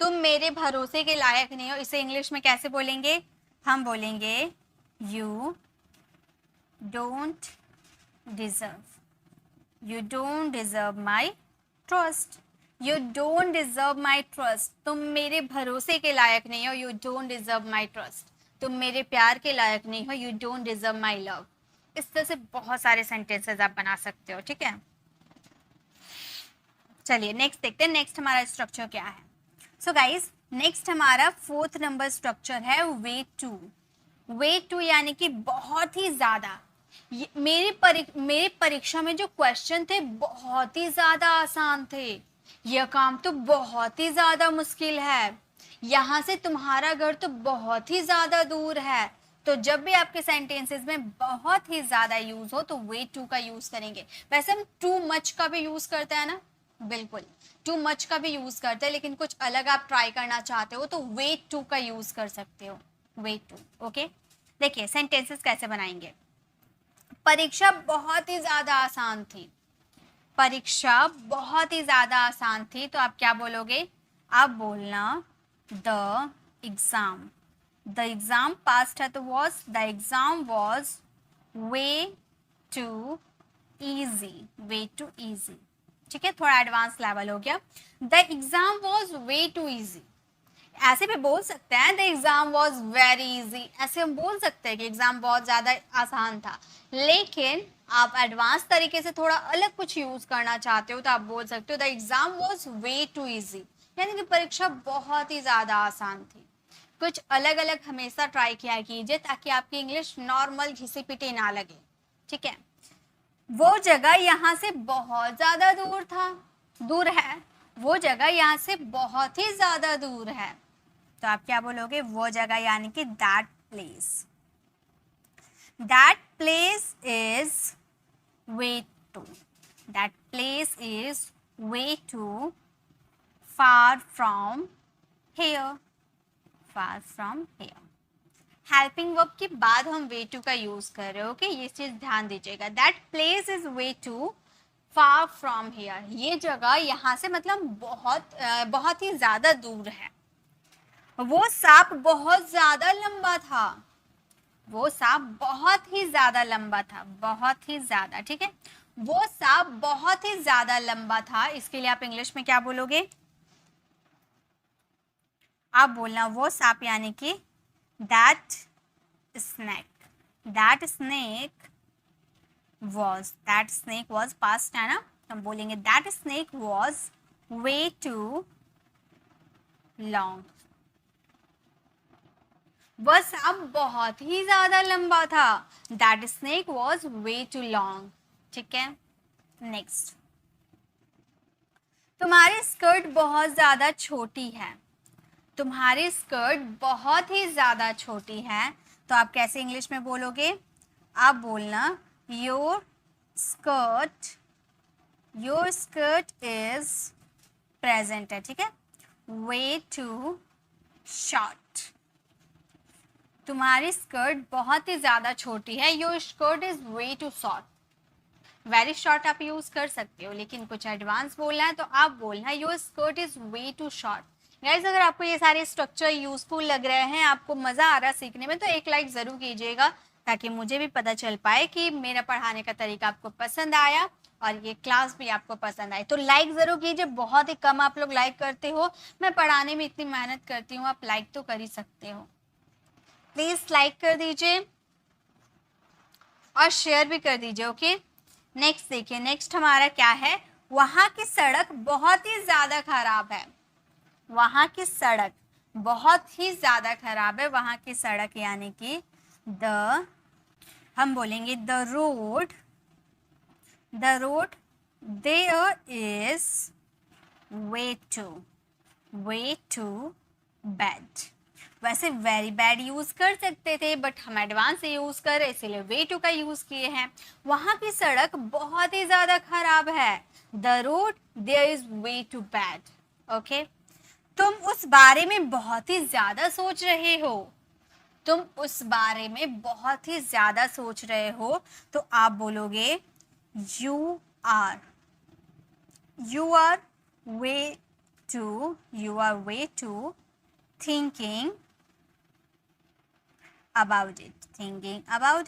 तुम मेरे भरोसे के लायक नहीं हो। इसे इंग्लिश में कैसे बोलेंगे? हम बोलेंगे you don't deserve my trust, you don't deserve my trust. तुम मेरे भरोसे के लायक नहीं हो, you don't deserve my trust. तुम मेरे प्यार के लायक नहीं हो, you don't deserve my love. इस तरह से बहुत सारे सेंटेंसेस आप बना सकते हो, ठीक है? चलिए नेक्स्ट देखते हैं, नेक्स्ट हमारा स्ट्रक्चर क्या है। सो गाइज, नेक्स्ट हमारा 4th नंबर स्ट्रक्चर है वे टू यानी कि बहुत ही ज्यादा। मेरी परीक्षा में जो क्वेश्चन थे बहुत ही ज्यादा आसान थे। यह काम तो बहुत ही ज्यादा मुश्किल है। यहाँ से तुम्हारा घर तो बहुत ही ज्यादा दूर है। तो जब भी आपके सेंटेंसेस में बहुत ही ज्यादा यूज हो तो वे टू का यूज करेंगे। वैसे हम टू मच का भी यूज करते हैं ना, बिल्कुल टू मच का भी यूज करते हैं, लेकिन कुछ अलग आप ट्राई करना चाहते हो तो वे टू का यूज कर सकते हो, वे टू। ओके, देखिए सेंटेंसेस कैसे बनाएंगे। परीक्षा बहुत ही ज्यादा आसान थी, परीक्षा बहुत ही ज्यादा आसान थी, तो आप क्या बोलोगे? आप बोलना द एग्जाम पास्ट है तो was, the exam was way too easy, way too easy. ठीक है, थोड़ा एडवांस लेवल हो गया। The exam was way too easy. ऐसे भी बोल सकते हैं the exam was very easy, ऐसे हम बोल सकते हैं कि एग्जाम बहुत ज्यादा आसान था। लेकिन आप एडवांस तरीके से थोड़ा अलग कुछ यूज करना चाहते हो तो आप बोल सकते हो the exam was way too easy, यानी कि परीक्षा बहुत ही ज्यादा आसान थी। कुछ अलग अलग हमेशा ट्राई किया कीजिए ताकि आपकी इंग्लिश नॉर्मल घिसी पिटी ना लगे। ठीक है, वो जगह यहाँ से बहुत ज्यादा दूर था, दूर है, वो जगह यहाँ से बहुत ही ज्यादा दूर है, तो आप क्या बोलोगे, वो जगह यानी कि that place. That place is way too, that place is way too far from here, far from here. Helping verb के बाद हम वे टू का यूज कर रहे हो, ओके, ये चीज ध्यान दीजिएगा। That place is way too far from here, ये जगह यहाँ से मतलब बहुत ही ज्यादा दूर है। वो सांप बहुत ज्यादा लंबा था, वो सांप बहुत ही ज्यादा लंबा था, बहुत ही ज्यादा। ठीक है, वो सांप बहुत ही ज्यादा लंबा था, इसके लिए आप इंग्लिश में क्या बोलोगे, आप बोलना वो सांप यानी कि that snake, that snake was, that snake was past है ना, हम बोलेंगे that snake was way too long, वह सांप बहुत ही ज्यादा लंबा था, that snake was way too long. ठीक है, नेक्स्ट, तुम्हारी स्कर्ट बहुत ज्यादा छोटी है, तुम्हारी स्कर्ट बहुत ही ज्यादा छोटी है, तो आप कैसे इंग्लिश में बोलोगे, आप बोलना योर स्कर्ट इज प्रेजेंट है। ठीक है, वे टू शॉर्ट, तुम्हारी स्कर्ट बहुत ही ज्यादा छोटी है, your skirt is way too short. Very short आप यूज कर सकते हो, लेकिन कुछ एडवांस बोलना है तो आप बोलना your skirt is way too short. Guys, अगर आपको ये सारे स्ट्रक्चर यूजफुल लग रहे हैं, आपको मजा आ रहा है सीखने में, तो एक लाइक जरूर कीजिएगा ताकि मुझे भी पता चल पाए कि मेरा पढ़ाने का तरीका आपको पसंद आया और ये क्लास भी आपको पसंद आई। तो लाइक जरूर कीजिए, बहुत ही कम आप लोग लाइक करते हो, मैं पढ़ाने में इतनी मेहनत करती हूँ, आप लाइक तो कर ही सकते हो। प्लीज लाइक कर दीजिए और शेयर भी कर दीजिए। ओके, नेक्स्ट देखिए, नेक्स्ट हमारा क्या है, वहां की सड़क बहुत ही ज्यादा खराब है, वहां की सड़क बहुत ही ज्यादा खराब है, वहां की सड़क यानी कि हम बोलेंगे the road there is way too bad. वैसे वेरी बैड यूज कर सकते थे, बट हम एडवांस यूज कर रहे इसीलिए वे टू का यूज किए हैं। वहां की सड़क बहुत ही ज्यादा खराब है, the road there is way too bad. Okay, तुम उस बारे में बहुत ही ज्यादा सोच रहे हो, तुम उस बारे में बहुत ही ज्यादा सोच रहे हो, तो आप बोलोगे you are way too thinking about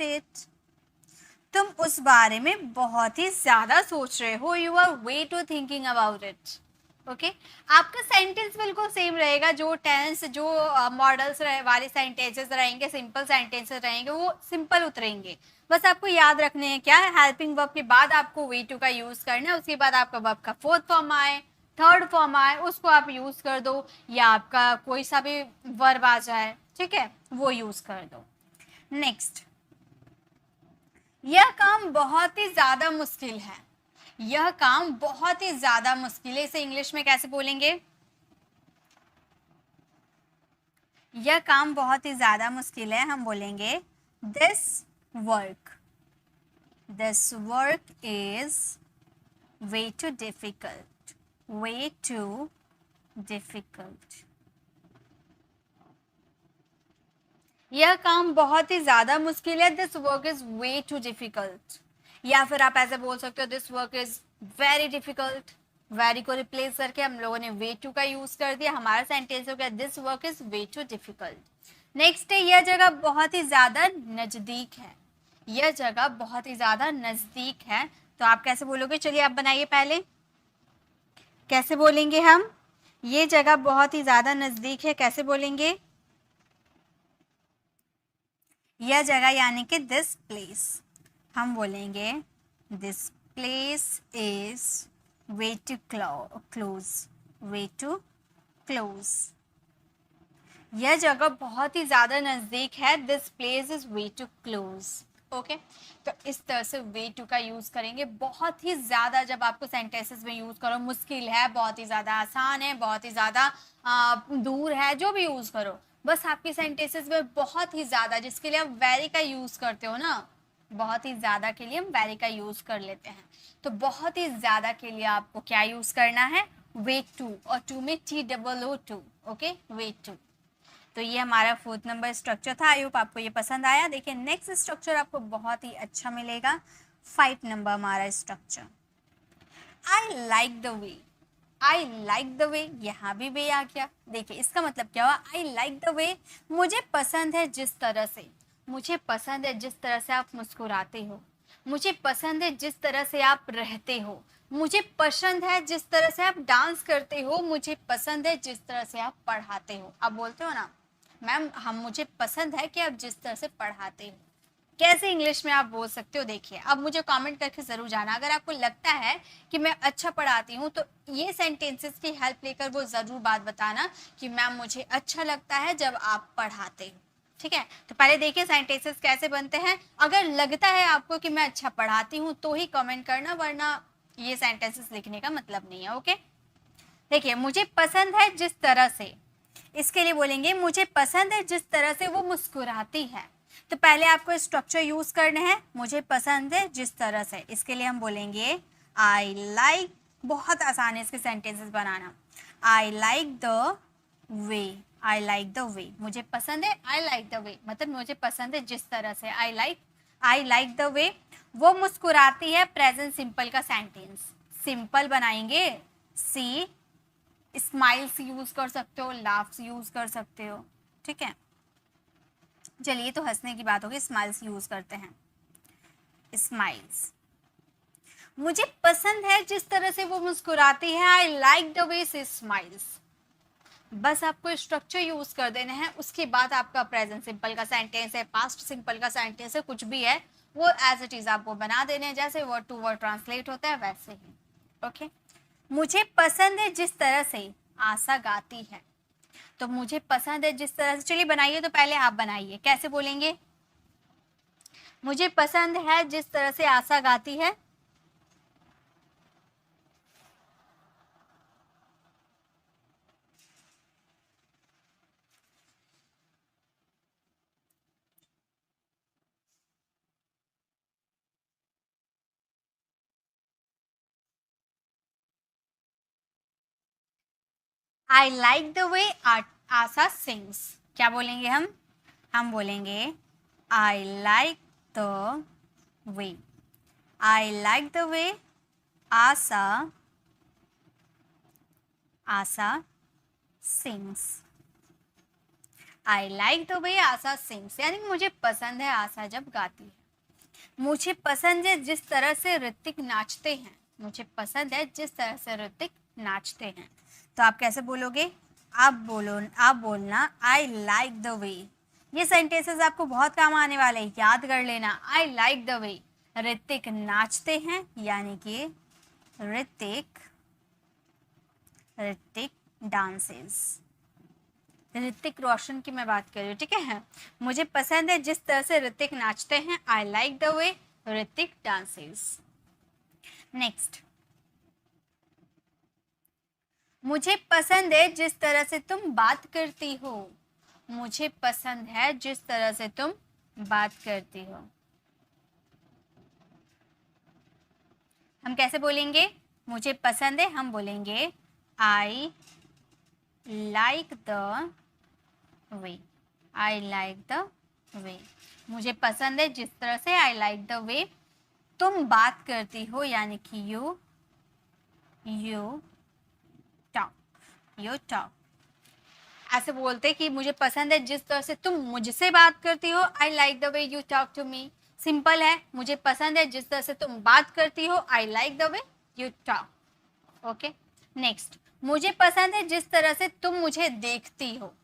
it, तुम उस बारे में बहुत ही ज्यादा सोच रहे हो, you are way too thinking about it. Okay, आपका सेंटेंस बिल्कुल सेम रहेगा, जो टेंस जो मॉडल्स वाले सेंटेंसेस रहेंगे, सिंपल सेंटेंसेस रहेंगे, वो सिंपल उतरेंगे। बस आपको याद रखने हैं क्या, हेल्पिंग वर्ब के बाद आपको वे टू का यूज करना है, उसके बाद आपका वर्ब का फोर्थ फॉर्म आए, थर्ड फॉर्म आए, उसको आप यूज कर दो, या आपका कोई सा भी वर्ब आ जाए, ठीक है, वो यूज कर दो। नेक्स्ट, यह काम बहुत ही ज्यादा मुश्किल है, यह काम बहुत ही ज्यादा मुश्किल है, इसे इंग्लिश में कैसे बोलेंगे, यह काम बहुत ही ज्यादा मुश्किल है, हम बोलेंगे this work is way too difficult, यह काम बहुत ही ज्यादा मुश्किल है, this work is way too difficult. या फिर आप ऐसे बोल सकते हो this work is very difficult, very को रिप्लेस करके हम लोगों ने वे टू का यूज कर दिया, हमारा सेंटेंस हो गया this work is way too difficult. Next है, यह जगह बहुत ही ज्यादा नजदीक है, यह जगह बहुत ही ज़्यादा नज़दीक है। तो आप कैसे बोलोगे? चलिए आप बनाइए पहले। कैसे बोलेंगे हम? ये जगह बहुत ही ज़्यादा नज़दीक है, कैसे बोलेंगे? यह जगह यानी कि दिस प्लेस, हम बोलेंगे this place is way too close, way too close. यह जगह बहुत ही ज़्यादा नज़दीक है, this place is way too close. Okay, तो इस तरह से वे टू का यूज़ करेंगे। बहुत ही ज़्यादा जब आपको सेंटेंसेस में यूज़ करो, मुश्किल है, बहुत ही ज़्यादा आसान है, बहुत ही ज़्यादा दूर है, जो भी यूज़ करो, बस आपके सेंटेंसेस में बहुत ही ज़्यादा, जिसके लिए आप वेरी का यूज़ करते हो ना, बहुत ही ज़्यादा के लिए हम वेरी का यूज़ कर लेते हैं। तो बहुत ही ज़्यादा के लिए आपको क्या यूज़ करना है? वे टू, और टू में TOO2। Okay, way too. तो ये हमारा 4th नंबर स्ट्रक्चर था। आई होप आपको ये पसंद आया। देखिए नेक्स्ट स्ट्रक्चर आपको बहुत ही अच्छा मिलेगा, 5 नंबर हमारा structure. I like the way, I like the वे, यहाँ भी वे आ गया। देखिए इसका मतलब क्या हुआ? आई लाइक द वे, मुझे पसंद है जिस तरह से, मुझे पसंद है जिस तरह से आप मुस्कुराते हो, मुझे पसंद है जिस तरह से आप रहते हो, मुझे पसंद है जिस तरह से आप डांस करते हो, मुझे पसंद है जिस तरह से आप पढ़ाते हो। आप बोलते हो ना मैम हम, मुझे पसंद है कि आप जिस तरह से पढ़ाते हो। कैसे इंग्लिश में आप बोल सकते हो? देखिए अब मुझे कमेंट करके ज़रूर जाना, अगर आपको लगता है कि मैं अच्छा पढ़ाती हूँ तो ये सेंटेंसेस की हेल्प लेकर वो ज़रूर बात बताना कि मैम मुझे अच्छा लगता है जब आप पढ़ाते हो। ठीक है, तो पहले देखिए सेंटेंसेस कैसे बनते हैं। अगर लगता है आपको कि मैं अच्छा पढ़ाती हूँ तो ही कमेंट करना, वरना ये सेंटेंसेस लिखने का मतलब नहीं है। ओके, देखिए मुझे पसंद है जिस तरह से, इसके लिए बोलेंगे मुझे पसंद है जिस तरह से वो मुस्कुराती है। तो पहले आपको स्ट्रक्चर यूज करने हैं, मुझे पसंद है जिस तरह से, इसके लिए हम बोलेंगे आई लाइक, बहुत आसान है इसके sentences banana. I like the way, I like the वे, मुझे पसंद है, आई लाइक द वे मतलब मुझे पसंद है जिस तरह से, आई लाइक द वे। वो मुस्कुराती है, प्रेजेंट सिंपल का सेंटेंस, सिंपल बनाएंगे। सी, स्माइल्स यूज कर सकते हो, लाफ्स यूज कर सकते हो। ठीक है, चलिए तो हंसने की बात होगी, स्माइल्स यूज करते हैं। स्माइल्स, मुझे पसंद है जिस तरह से वो मुस्कुराती है, आई like the way she smiles. बस आपको स्ट्रक्चर यूज कर देना है, उसके बाद आपका प्रेजेंट सिंपल का सेंटेंस है, पास्ट सिंपल का सेंटेंस है, कुछ भी है वो एज इट इज आपको बना देने हैं, जैसे वर्ड टू वर्ड ट्रांसलेट होता है वैसे ही। ओके, मुझे पसंद है जिस तरह से आशा गाती है। तो मुझे पसंद है जिस तरह से, चलिए बनाइए, तो पहले आप बनाइए, कैसे बोलेंगे? मुझे पसंद है जिस तरह से आशा गाती है। आई like the way Asha sings, क्या बोलेंगे हम बोलेंगे आई like the way, I like the way Asha, Asha sings, I like the way Asha sings, यानी मुझे पसंद है आशा जब गाती है। मुझे पसंद है जिस तरह से ऋतिक नाचते हैं, मुझे पसंद है जिस तरह से ऋतिक नाचते हैं। तो आप कैसे बोलोगे? आप बोलना आई लाइक द वे। ये सेंटेंसेस आपको बहुत काम आने वाले हैं, याद कर लेना। आई लाइक द वे ऋतिक नाचते हैं, यानी कि ऋतिक डांसेस, ऋतिक रोशन की मैं बात कर रही हूँ। ठीक है, मुझे पसंद है जिस तरह से ऋतिक नाचते हैं, आई like the way Hrithik dances. Next, मुझे पसंद है जिस तरह से तुम बात करती हो, मुझे पसंद है जिस तरह से तुम बात करती हो। हम कैसे बोलेंगे? मुझे पसंद है, हम बोलेंगे आई like the way, I like the वे, मुझे पसंद है जिस तरह से, आई लाइक द वे तुम बात करती हो, यानी कि यू टॉक। ऐसे बोलते कि मुझे पसंद है जिस तरह से तुम मुझसे बात करती हो, I like the way you talk to me. Simple है, मुझे पसंद है जिस तरह से तुम बात करती हो, I like the way you talk. Okay, next, मुझे पसंद है जिस तरह से तुम मुझे देखती हो,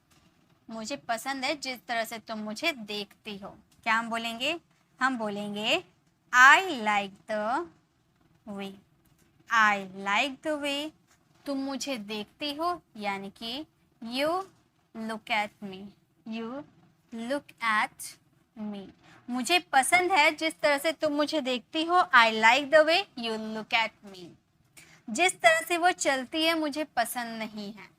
मुझे पसंद है जिस तरह से तुम मुझे देखती हो। क्या हम बोलेंगे? हम बोलेंगे आई like the way, I like the वे तुम मुझे देखती हो, यानी कि you look at me, you look at me. मुझे पसंद है जिस तरह से तुम मुझे देखती हो, I like the way you look at me. जिस तरह से वो चलती है मुझे पसंद नहीं है।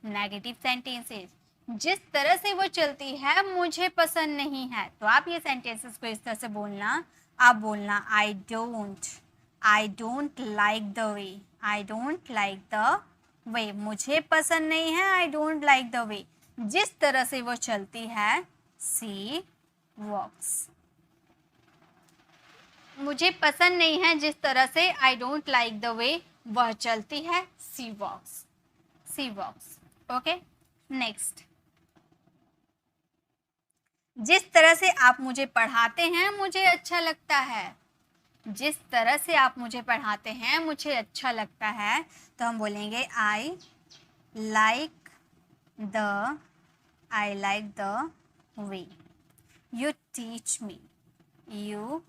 नेगेटिव सेंटेंसेस, जिस तरह से वो चलती है मुझे पसंद नहीं है। तो आप ये सेंटेंसेस को इस तरह से बोलना, आप बोलना I don't like the way, I don't like the वे, मुझे पसंद नहीं है, आई डोंट लाइक द वे जिस तरह से वो चलती है, सी वॉक्स। मुझे पसंद नहीं है जिस तरह से, आई डोंट लाइक द वे वह चलती है, सी वॉक्स, सी वॉक्स। ओके, नेक्स्ट, जिस तरह से आप मुझे पढ़ाते हैं मुझे अच्छा लगता है, जिस तरह से आप मुझे पढ़ाते हैं मुझे अच्छा लगता है। तो हम बोलेंगे आई like the way you teach me, you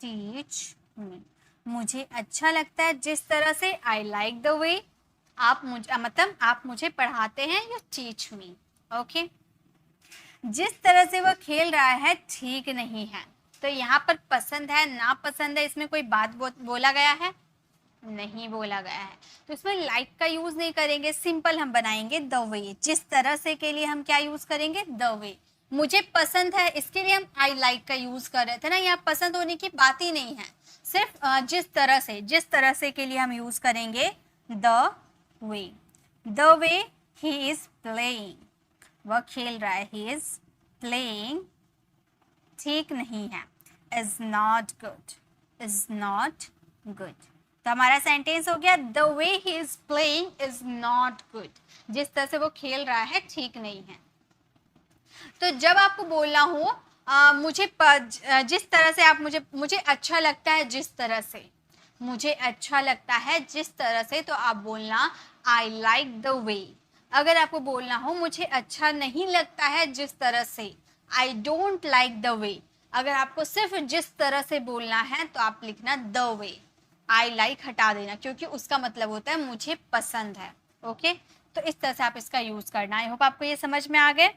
teach me. मुझे अच्छा लगता है जिस तरह से, आई लाइक द वे आप मुझे, मतलब आप मुझे पढ़ाते हैं, यू टीच मी। ओके, जिस तरह से वह खेल रहा है ठीक नहीं है। तो यहाँ पर पसंद है ना पसंद है, इसमें कोई बात बोला गया है? नहीं बोला गया है, तो इसमें लाइक का यूज नहीं करेंगे, सिंपल हम बनाएंगे द वे। जिस तरह से के लिए हम क्या यूज करेंगे? The way. मुझे पसंद है इसके लिए हम आई लाइक का यूज कर रहे थे ना, यहाँ पसंद होने की बात ही नहीं है, सिर्फ जिस तरह से के लिए हम यूज करेंगे the way. The way he is playing, वह खेल रहा है, ही इज प्लेइंग ठीक नहीं है, is not good, is not good. तो हमारा सेंटेंस हो गया the way he is playing is not good, जिस तरह से वो खेल रहा है ठीक नहीं है। तो जब आपको बोलना हो जिस तरह से आप मुझे अच्छा लगता है जिस तरह से, मुझे अच्छा लगता है जिस तरह से, तो आप बोलना आई लाइक द वे। अगर आपको बोलना हो मुझे अच्छा नहीं लगता है जिस तरह से, आई डोंट लाइक द वे। अगर आपको सिर्फ जिस तरह से बोलना है तो आप लिखना द वे, आई लाइक हटा देना, क्योंकि उसका मतलब होता है मुझे पसंद है। ओके, तो इस तरह से आप इसका यूज करना। आई होप आपको ये समझ में आ गए।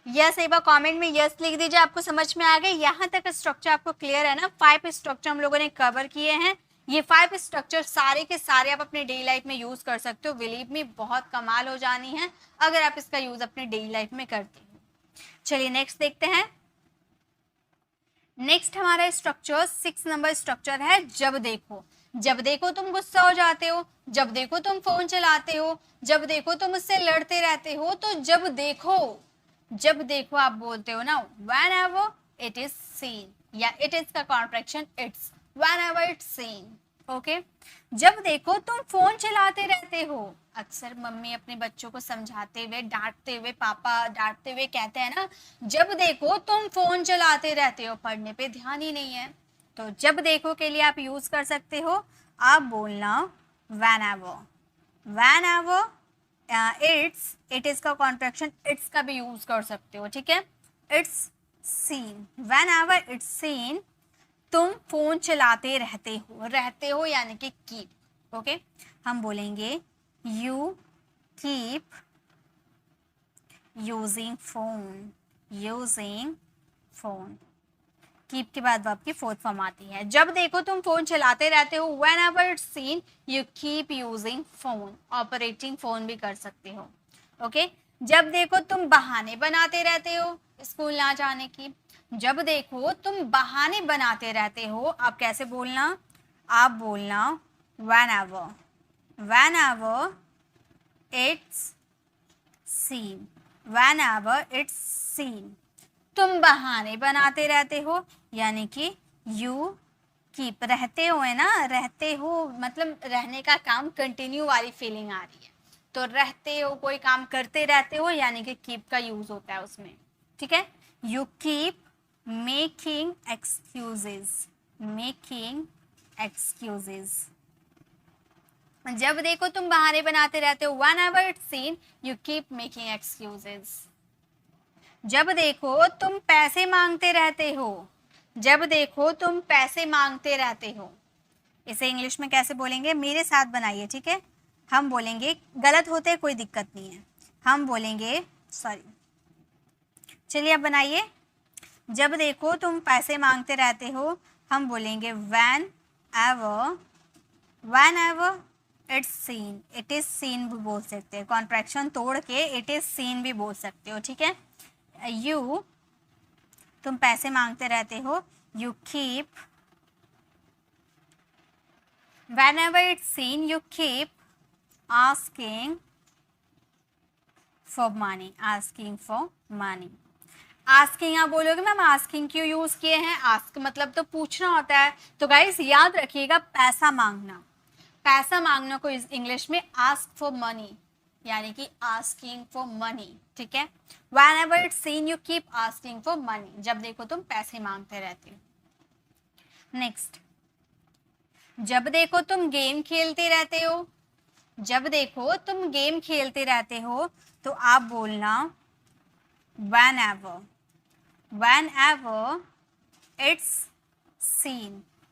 यस, एक बार कमेंट में यस लिख दीजिए, आपको समझ में आ गए। यहाँ तक स्ट्रक्चर आपको क्लियर है ना? 5 स्ट्रक्चर हम लोगों ने कवर किए हैं। ये 5 स्ट्रक्चर सारे के सारे आप अपने डेली लाइफ में यूज कर सकते हो। बिलीव मी, बहुत कमाल हो जानी है अगर आप इसका यूज अपने डेली लाइफ में करते हो। चलिए नेक्स्ट देखते हैं। नेक्स्ट हमारा स्ट्रक्चर 6 नंबर स्ट्रक्चर है जब देखो। जब देखो तुम गुस्सा हो जाते हो, जब देखो तुम फोन चलाते हो, जब देखो तुम उससे लड़ते रहते हो। तो जब देखो आप बोलते हो ना whenever it is seen, या it is का contraction it's, whenever it's seen। Okay, जब देखो तुम फोन चलाते रहते हो। अक्सर मम्मी अपने बच्चों को समझाते हुए, डांटते हुए, पापा डांटते हुए कहते हैं ना, जब देखो तुम फोन चलाते रहते हो, पढ़ने पे ध्यान ही नहीं है। तो जब देखो के लिए आप यूज कर सकते हो, आप बोलना whenever इट इज का कॉन्ट्रैक्शन इट्स का भी यूज कर सकते हो। ठीक है, it's seen, whenever it's seen तुम फोन चलाते रहते हो यानी कि कीप। ओके, हम बोलेंगे you keep using phone. Keep के बाद वर्ब की 4th फॉर्म आती है। जब देखो तुम फोन चलाते रहते हो, whenever it's seen you keep using phone, operating phone भी कर सकते हो। ओके, जब देखो तुम बहाने बनाते रहते हो स्कूल ना जाने की। जब देखो तुम बहाने बनाते रहते हो, आप कैसे बोलना? आप बोलना whenever it's seen, तुम बहाने बनाते रहते हो, यानी कि यू कीप, रहते हो है ना, रहते हो मतलब रहने का काम कंटिन्यू वाली फीलिंग आ रही है। तो रहते हो, कोई काम करते रहते हो, यानी कि कीप का यूज होता है उसमें। ठीक है, you keep making excuses, making excuses. जब देखो तुम बहाने बनाते रहते हो, whenever it's seen you keep making excuses। जब देखो तुम पैसे मांगते रहते हो, जब देखो तुम पैसे मांगते रहते हो, इसे इंग्लिश में कैसे बोलेंगे, मेरे साथ बनाइए, ठीक है। हम बोलेंगे, गलत होते कोई दिक्कत नहीं है, हम बोलेंगे सॉरी, चलिए अब बनाइए। जब देखो तुम पैसे मांगते रहते हो, हम बोलेंगे whenever, whenever it's seen, it is seen भी बोल सकते हैं, कॉन्ट्रैक्शन तोड़ के इट इज सीन भी बोल सकते हो, ठीक है। यू, तुम पैसे मांगते रहते हो, you keep, whenever it's seen you keep asking for money, asking for money। Asking आप बोलोगे मैम आस्किंग क्यों यूज किए हैं, आस्क मतलब तो पूछना होता है, तो गाइस याद रखिएगा पैसा मांगना, पैसा मांगना को इंग्लिश में आस्क फॉर मनी, यानी कि आस्किंग फॉर मनी, ठीक है। whenever it's seen you keep asking for money, जब देखो तुम पैसे मांगते रहते हो। नेक्स्ट, जब देखो तुम गेम खेलते रहते हो, जब देखो तुम गेम खेलते रहते हो, तो आप बोलना whenever, whenever it's seen,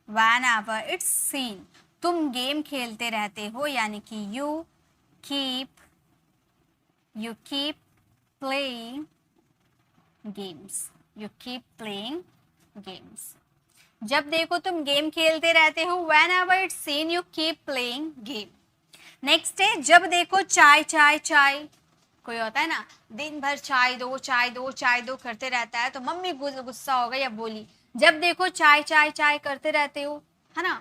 whenever it's seen, तुम गेम खेलते रहते हो, यानी कि you keep playing games, you keep playing games। जब देखो तुम गेम खेलते रहते हो, whenever it's seen you keep playing game। Next है, जब देखो चाय चाय चाय, कोई होता है ना दिन भर चाय दो चाय दो चाय दो करते रहता है, तो मम्मी गुस्सा हो गई, या बोली जब देखो चाय चाय चाय करते रहते हो, है ना।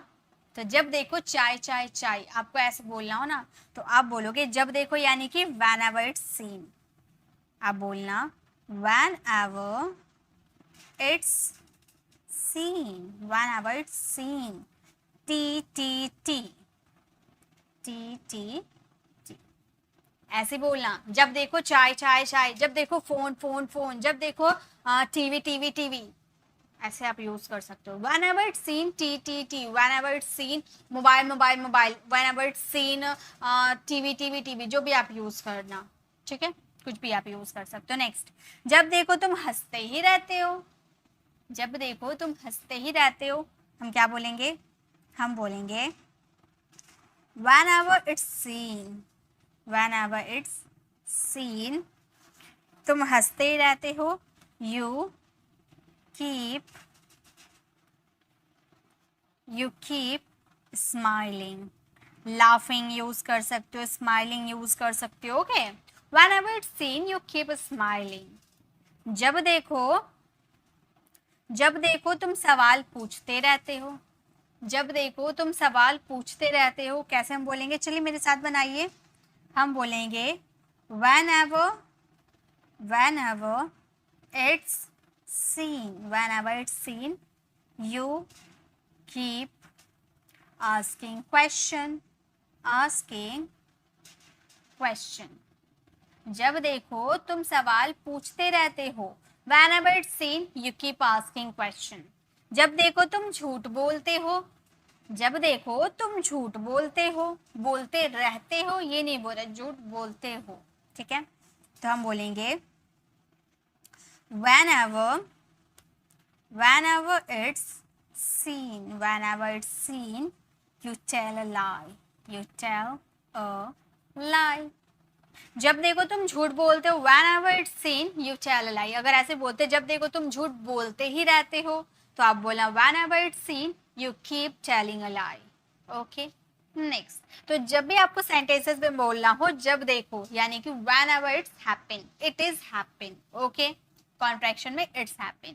तो जब देखो चाय चाय चाय, आपको ऐसे बोलना हो ना, तो आप बोलोगे जब देखो, यानी कि whenever it's seen, आप बोलना whenever it's seen, whenever it's seen, T T T T T T, ऐसे बोलना। जब देखो चाय चाय चाय, जब देखो फोन फोन फोन, जब देखो टीवी टीवी टीवी, ऐसे आप यूज कर सकते हो। whenever it's seen T T T, whenever it's seen mobile mobile mobile, whenever it's seen TV TV TV, जो भी आप यूज करना, ठीक है, कुछ भी आप यूज कर सकते हो। नेक्स्ट, जब देखो तुम हंसते ही रहते हो, जब देखो तुम हंसते ही रहते हो, हम क्या बोलेंगे, हम बोलेंगे whenever it's seen, whenever it's seen, तुम हंसते ही रहते हो, you keep smiling, laughing use कर सकते हो, smiling यूज कर सकते हो, okay. whenever it's seen you keep smiling। जब देखो तुम सवाल पूछते रहते हो, जब देखो तुम सवाल पूछते रहते हो, कैसे हम बोलेंगे, चलिए मेरे साथ बनाइए। हम बोलेंगे whenever it's seen, whenever it's seen you keep asking question, जब देखो तुम सवाल पूछते रहते हो, whenever it's seen you keep asking question। जब देखो तुम झूठ बोलते हो, जब देखो तुम झूठ बोलते हो, बोलते रहते हो, ये नहीं बोल रहे, झूठ बोलते हो, ठीक है। तो हम बोलेंगे whenever it's seen, whenever it's seen you tell a lie, you tell a lie। जब देखो तुम झूठ बोलते हो, whenever it's seen you tell a lie। अगर ऐसे बोलते जब देखो तुम झूठ बोलते ही रहते हो, तो आप बोला whenever it's seen you keep telling a lie, okay. Next, तो जब भी आपको सेंटेंसेस में बोलना हो जब देखो, यानी कि whenever it's happen, it is happen, okay, contraction में it's happen।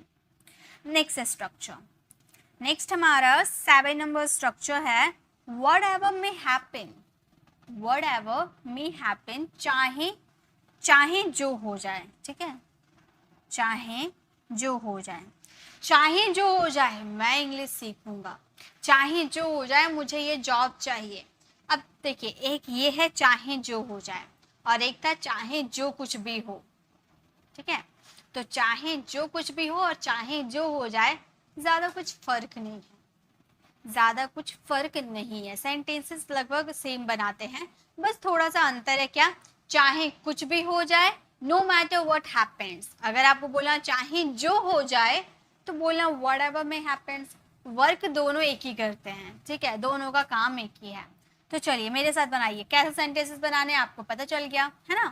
Next structure, next हमारा 7 नंबर स्ट्रक्चर है whatever may happen, whatever may happen, चाहे जो हो जाए, ठीक है, चाहे जो हो जाए, चाहे जो हो जाए मैं इंग्लिश सीखूंगा, चाहे जो हो जाए मुझे ये जॉब चाहिए। अब देखिए, एक ये है चाहे जो हो जाए, और एक था चाहे जो कुछ भी हो, ठीक है। तो चाहे जो कुछ भी हो और चाहे जो हो जाए, ज़्यादा कुछ फ़र्क नहीं है, ज़्यादा कुछ फ़र्क नहीं है। सेंटेंसेस लगभग सेम बनाते हैं, बस थोड़ा सा अंतर है क्या, चाहे कुछ भी हो जाए, नो मैटर व्हाट हैपेंस। अगर आपको बोलना चाहे जो हो जाए तो बोलना व्हाटएवर मे हैपेंस। वर्क दोनों एक ही करते हैं, ठीक है, दोनों का काम एक ही है। तो चलिए मेरे साथ बनाइए, कैसे सेंटेंसेस बनाने आपको पता चल गया है ना।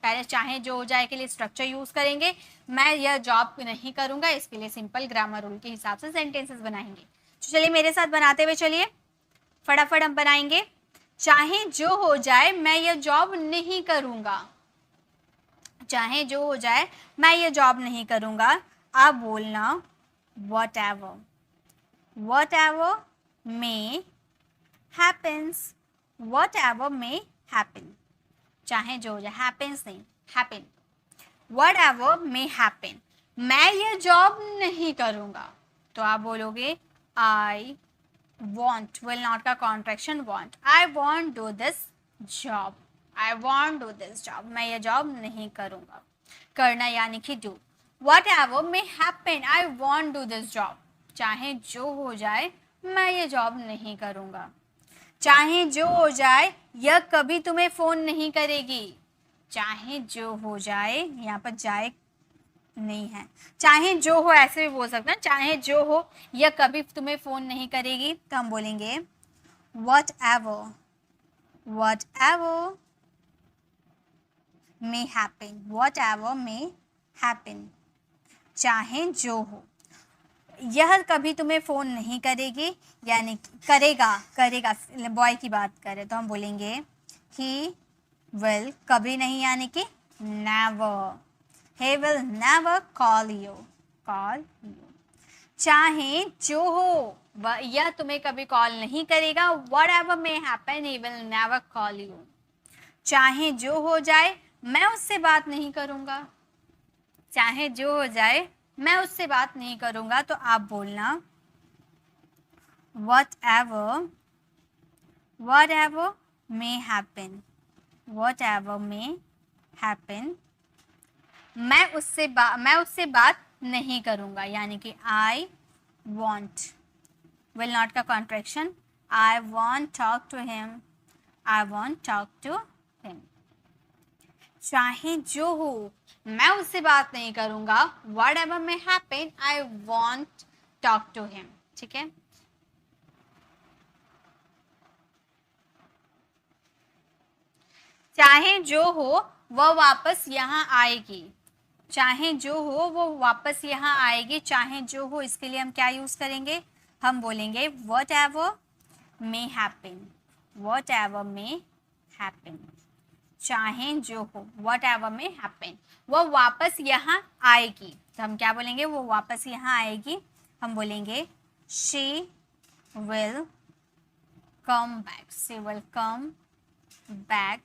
पहले चाहे जो हो जाए के लिए स्ट्रक्चर यूज करेंगे, मैं यह जॉब नहीं करूंगा, इसके लिए सिंपल ग्रामर रूल के हिसाब से सेंटेंसेस बनाएंगे। तो चलिए मेरे साथ बनाते हुए चलिए, फटाफट हम बनाएंगे। चाहे जो हो जाए मैं यह जॉब नहीं करूंगा, चाहे जो हो जाए मैं ये जॉब नहीं करूंगा। आप बोलना whatever, whatever may happens, whatever may happen। चाहे जो हो जाए, happens नहीं, happen, whatever may happen। मैं ये जॉब नहीं करूंगा, तो आप बोलोगे I want, will not का contraction want, I won't do this job, I won't do this job। मैं ये जॉब नहीं करूंगा, करना यानी कि do। whatever may happen, I won't do this job। चाहे जो हो जाए मैं ये जॉब नहीं करूंगा। चाहे जो हो जाए यह कभी तुम्हें फोन नहीं करेगी। चाहे जो हो जाए, यहाँ पर जाए नहीं है, चाहे जो हो ऐसे भी बोल सकते हैं, चाहे जो हो यह कभी तुम्हें फोन नहीं करेगी, तो हम बोलेंगे whatever, whatever may happen, whatever may happen। चाहे जो हो, यह कभी तुम्हें फोन नहीं करेगी, यानी करेगा, करेगा बॉय की बात करें तो हम बोलेंगे he will, कभी नहीं यानी कि never, he will never call you, call you। चाहे जो हो यह तुम्हें कभी कॉल नहीं करेगा, whatever may happen he will never call you। चाहे जो हो जाए मैं उससे बात नहीं करूंगा, चाहे जो हो जाए मैं उससे बात नहीं करूंगा, तो आप बोलना whatever, whatever may happen, whatever may happen। मैं उससे बात नहीं करूंगा, यानी कि I won't, will not का contraction, I won't talk to him, I won't talk to him। चाहे जो हो मैं उससे बात नहीं करूंगा, whatever may happen I won't talk to him। ठीक है, चाहे जो हो वह वापस यहाँ आएगी, चाहे जो हो वो वापस यहाँ आएगी। चाहे जो हो इसके लिए हम क्या यूज करेंगे, हम बोलेंगे whatever may happen, whatever may happen। चाहे जो हो whatever may happen, वो वापस यहाँ आएगी, तो हम क्या बोलेंगे, वो वापस यहाँ आएगी, हम बोलेंगे she will come back, she will come back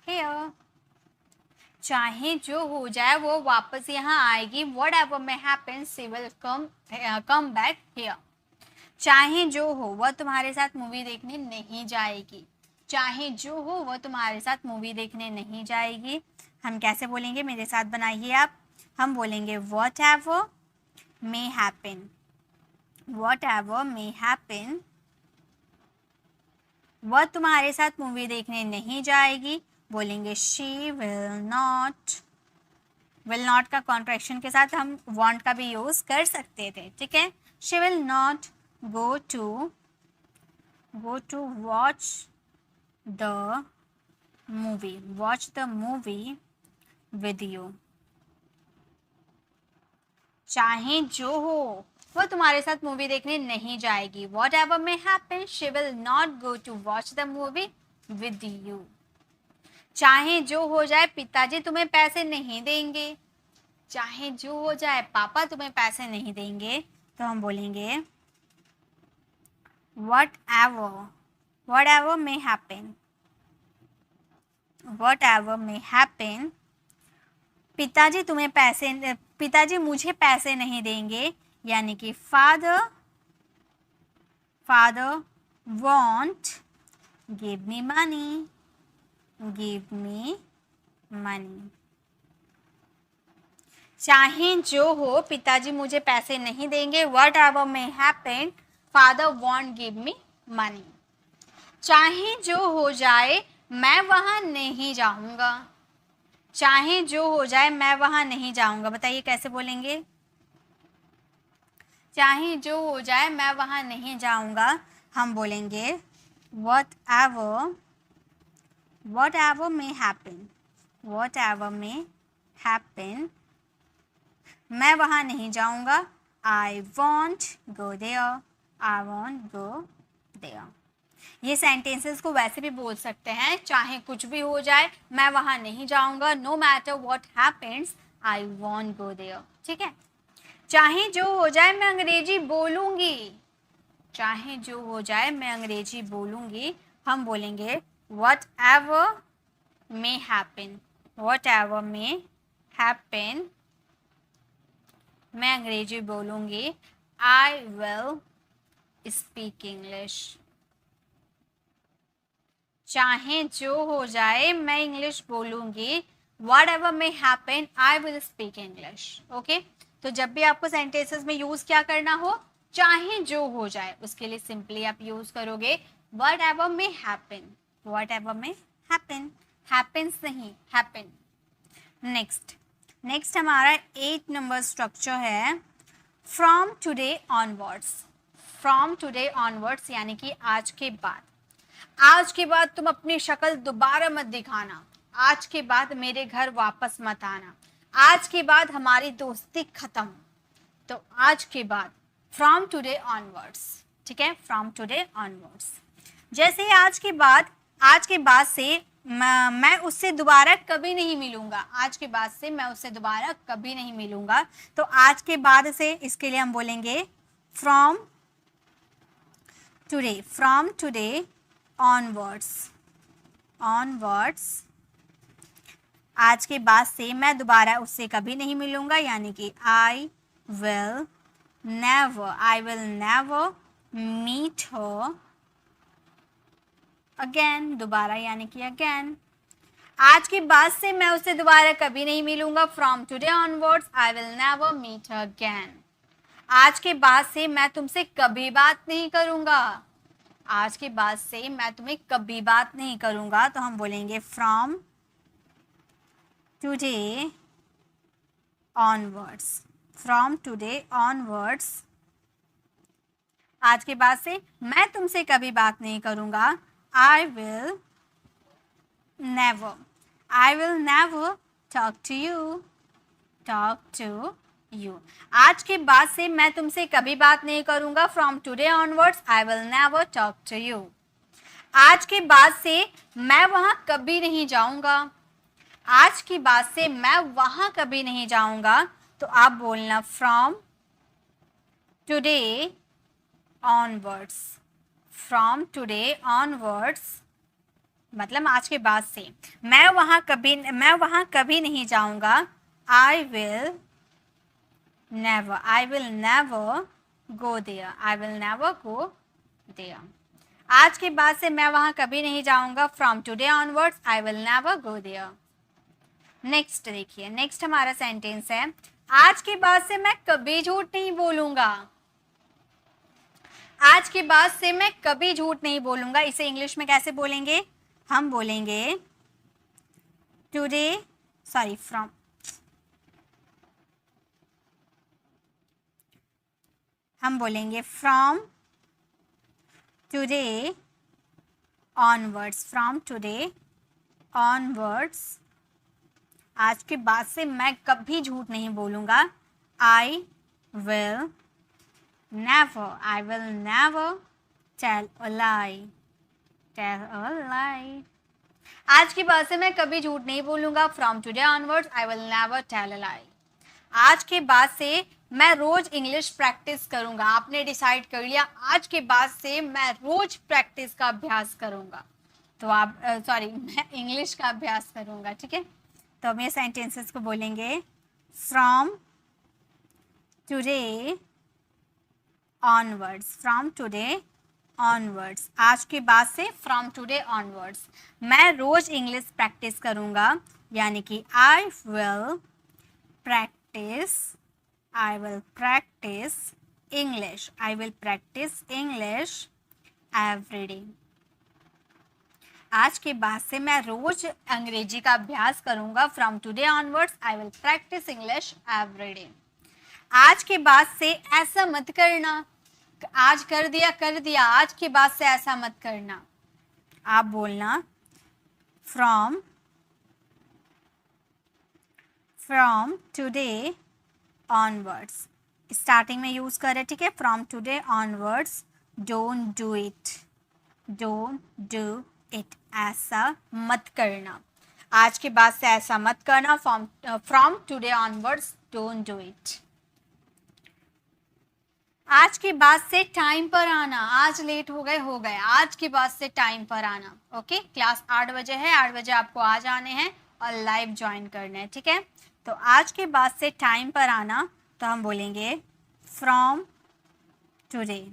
here। चाहे जो हो जाए वो वापस यहाँ आएगी, whatever may happen she will come back here। चाहे जो हो वह तुम्हारे साथ मूवी देखने नहीं जाएगी, चाहे जो हो वह तुम्हारे साथ मूवी देखने नहीं जाएगी। हम कैसे बोलेंगे, मेरे साथ बनाइए आप। हम बोलेंगे whatever may happen, whatever may happen, वह तुम्हारे साथ मूवी देखने नहीं जाएगी, बोलेंगे she will not, will not का कॉन्ट्रैक्शन के साथ हम want का भी यूज कर सकते थे, ठीक है। she will not go to watch the movie with you। चाहे जो हो वो तुम्हारे साथ मूवी देखने नहीं जाएगी, whatever may happen she will not go to watch the movie with you। चाहे जो हो जाए पिताजी तुम्हें पैसे नहीं देंगे, चाहे जो हो जाए पापा तुम्हें पैसे नहीं देंगे, तो हम बोलेंगे whatever may happen, whatever may happen, पिताजी मुझे पैसे नहीं देंगे, यानी कि father won't give me money, give me money। चाहे जो हो पिताजी मुझे पैसे नहीं देंगे, what ever may happen father want give me money. चाहे जो हो जाए मैं वहां नहीं जाऊंगा, चाहे जो हो जाए मैं वहां नहीं जाऊंगा, बताइए कैसे बोलेंगे? चाहे जो हो जाए मैं वहां नहीं जाऊंगा, हम बोलेंगे whatever may happen, whatever may happen, मैं वहां नहीं जाऊंगा, I won't go there, I won't go there। ये सेंटेंसेस को वैसे भी बोल सकते हैं, चाहे कुछ भी हो जाए मैं वहां नहीं जाऊंगा, no matter what happens I won't go there. ठीक है, चाहे जो हो जाए मैं अंग्रेजी बोलूंगी, चाहे जो हो जाए मैं अंग्रेजी बोलूंगी, हम बोलेंगे what ever may happen, what ever may happen, मैं अंग्रेजी बोलूंगी, आई विल स्पीक इंग्लिश। चाहे जो हो जाए मैं इंग्लिश बोलूंगी, whatever may happen I will speak English। Okay, तो जब भी आपको सेंटेंसेस में यूज क्या करना हो, चाहे जो हो जाए, उसके लिए सिंपली आप यूज करोगे whatever may happen, whatever may happen, happens नहीं happen। नेक्स्ट हमारा 8 नंबर स्ट्रक्चर है from today onwards. From today onwards यानी कि आज के बाद, आज के बाद तुम अपनी शक्ल दोबारा मत दिखाना, आज के बाद मेरे घर वापस मत आना, आज के बाद हमारी दोस्ती खत्म। तो आज के बाद फ्रॉम टुडे ऑनवर्ड्स। ठीक है, फ्रॉम टुडे ऑनवर्ड्स। जैसे आज के बाद से मैं उससे दोबारा कभी नहीं मिलूंगा, आज के बाद से मैं उससे दोबारा कभी नहीं मिलूंगा। तो आज के बाद से इसके लिए हम बोलेंगे from today, from today onwards, onwards. आज के बाद से मैं दोबारा उससे कभी नहीं मिलूंगा, यानी कि I will never meet her again, दोबारा यानी कि अगेन। आज के बाद से मैं उससे दोबारा कभी नहीं मिलूंगा, from today onwards I will never meet her again. आज के बाद से मैं तुमसे कभी बात नहीं करूंगा, आज के बाद से मैं तुम्हें कभी बात नहीं करूंगा, तो हम बोलेंगे from today onwards, from today onwards. आज के बाद से मैं तुमसे कभी बात नहीं करूंगा, I will never talk to you। आज के बाद से मैं तुमसे कभी बात नहीं करूंगा, from today onwards I will never talk to you। आज के बाद से मैं वहां कभी नहीं जाऊंगा, आज के बाद से मैं वहां कभी नहीं जाऊंगा, तो आप बोलना from today onwards, from today onwards, मतलब आज के बाद से मैं वहां कभी नहीं जाऊंगा, I will never go there, I will never go there. आज के बाद से मैं वहां कभी नहीं जाऊंगा, from today onwards I will never go there. Next देखिए, नेक्स्ट हमारा सेंटेंस है आज के बाद से मैं कभी झूठ नहीं बोलूंगा। आज के बाद से मैं कभी झूठ नहीं बोलूंगा, इसे इंग्लिश में कैसे बोलेंगे? हम बोलेंगे from today onwards, from today onwards. आज के बाद से मैं कभी झूठ नहीं बोलूंगा, I will never tell a lie। आज के बाद से मैं कभी झूठ नहीं बोलूंगा, from today onwards I will never tell a lie. आज के बाद से मैं रोज इंग्लिश प्रैक्टिस करूंगा, आपने डिसाइड कर लिया आज के बाद से मैं रोज प्रैक्टिस का अभ्यास करूंगा, तो आप मैं इंग्लिश का अभ्यास करूंगा। ठीक है, तो हम ये सेंटेंसेस को बोलेंगे from today onwards, from today onwards. आज के बाद से फ्रॉम टुडे ऑनवर्ड्स मैं रोज इंग्लिश प्रैक्टिस करूंगा, यानी कि I will practice English. I will practice English every day. आज के बाद से मैं रोज अंग्रेजी का अभ्यास करूंगा. From today onwards I will practice English every day. आज के बाद से ऐसा मत करना, आज कर दिया, आज के बाद से ऐसा मत करना. आप बोलना फ्रॉम टुडे ऑनवर्ड्स. स्टार्टिंग में यूज करें, ठीक है. From today onwards don't do it. ऐसा मत करना. आज के बाद से ऐसा मत करना. From today onwards don't do it. आज के बाद से टाइम पर आना. आज लेट हो गए. आज के बाद से टाइम पर आना. ओके. क्लास 8 बजे है. 8 बजे आपको आ जाने हैं और लाइव ज्वाइन करना है, ठीक है. तो आज के बाद से टाइम पर आना, तो हम बोलेंगे फ्रॉम टुडे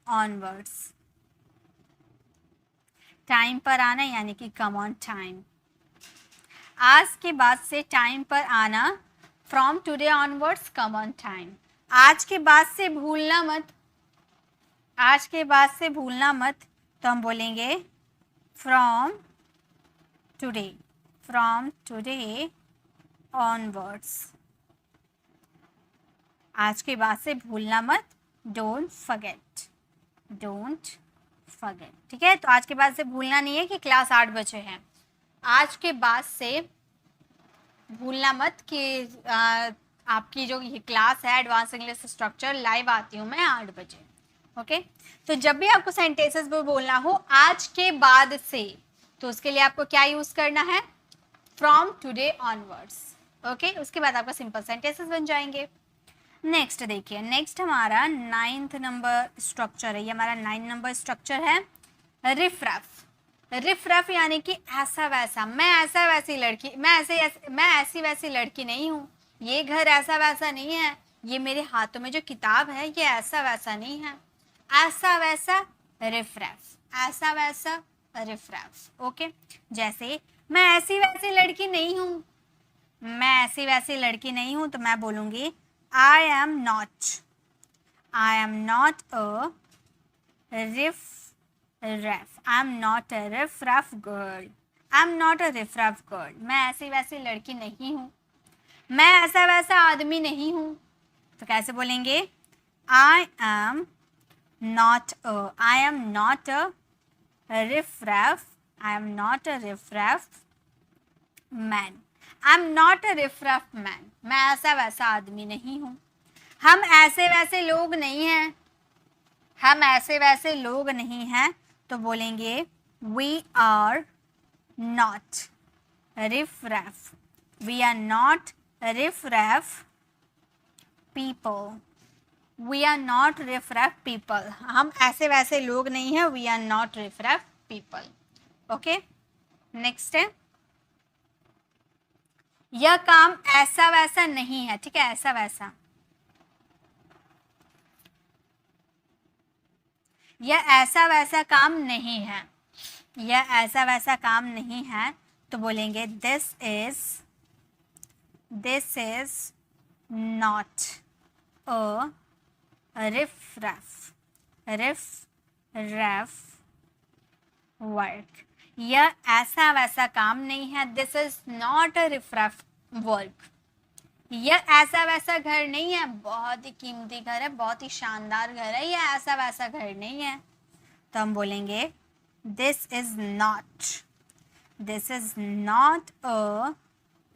ऑनवर्ड्स. टाइम पर आना यानी कि कम ऑन टाइम. आज के बाद से टाइम पर आना. From today onwards come on time. आज के बाद से भूलना मत, तो हम बोलेंगे फ्रॉम टुडे ऑनवर्ड्स. आज के बाद से भूलना मत. Don't forget. ठीक है. तो आज के बाद से भूलना नहीं है कि क्लास 8 बजे है. आज के बाद से भूलना मत कि आपकी जो ये क्लास है एडवांस इंग्लिश स्ट्रक्चर लाइव आती हूँ मैं 8 बजे. ओके. तो जब भी आपको सेंटेंसेस में बोलना हो आज के बाद से, तो उसके लिए आपको क्या यूज करना है? From today onwards. ओके. उसके बाद आपका सिंपल सेंटेंसेस बन जाएंगे. नेक्स्ट देखिए, नेक्स्ट हमारा 9th नंबर स्ट्रक्चर है. ये हमारा 9 नंबर स्ट्रक्चर है. रिफ यानी कि ऐसा वैसा. मैं ऐसी वैसी लड़की नहीं हूँ. ये घर ऐसा वैसा नहीं है. ये मेरे हाथों में जो किताब है ये ऐसा वैसा नहीं है. ऐसा वैसा रिफ. ओके. जैसे मैं ऐसी वैसी लड़की नहीं हूँ, तो मैं बोलूंगी I am not a riff raff girl. मैं ऐसी वैसी लड़की नहीं हूँ. मैं ऐसा वैसा आदमी नहीं हूँ. तो कैसे बोलेंगे? I am not a riff raff man. I'm not a riff raff man. मैं ऐसा वैसा आदमी नहीं हूँ. हम ऐसे वैसे लोग नहीं हैं. तो बोलेंगे we are not riff raff people. हम ऐसे वैसे लोग नहीं हैं. we are not riff raff people. Okay. Next है, यह काम ऐसा वैसा नहीं है. ठीक है. ऐसा वैसा. यह ऐसा वैसा काम नहीं है. तो बोलेंगे this is not a riff raff work. यह ऐसा वैसा काम नहीं है. This is not a riff raff work. यह ऐसा वैसा घर नहीं है. बहुत ही कीमती घर है, बहुत ही शानदार घर है. यह ऐसा वैसा घर नहीं है. तो हम बोलेंगे this is not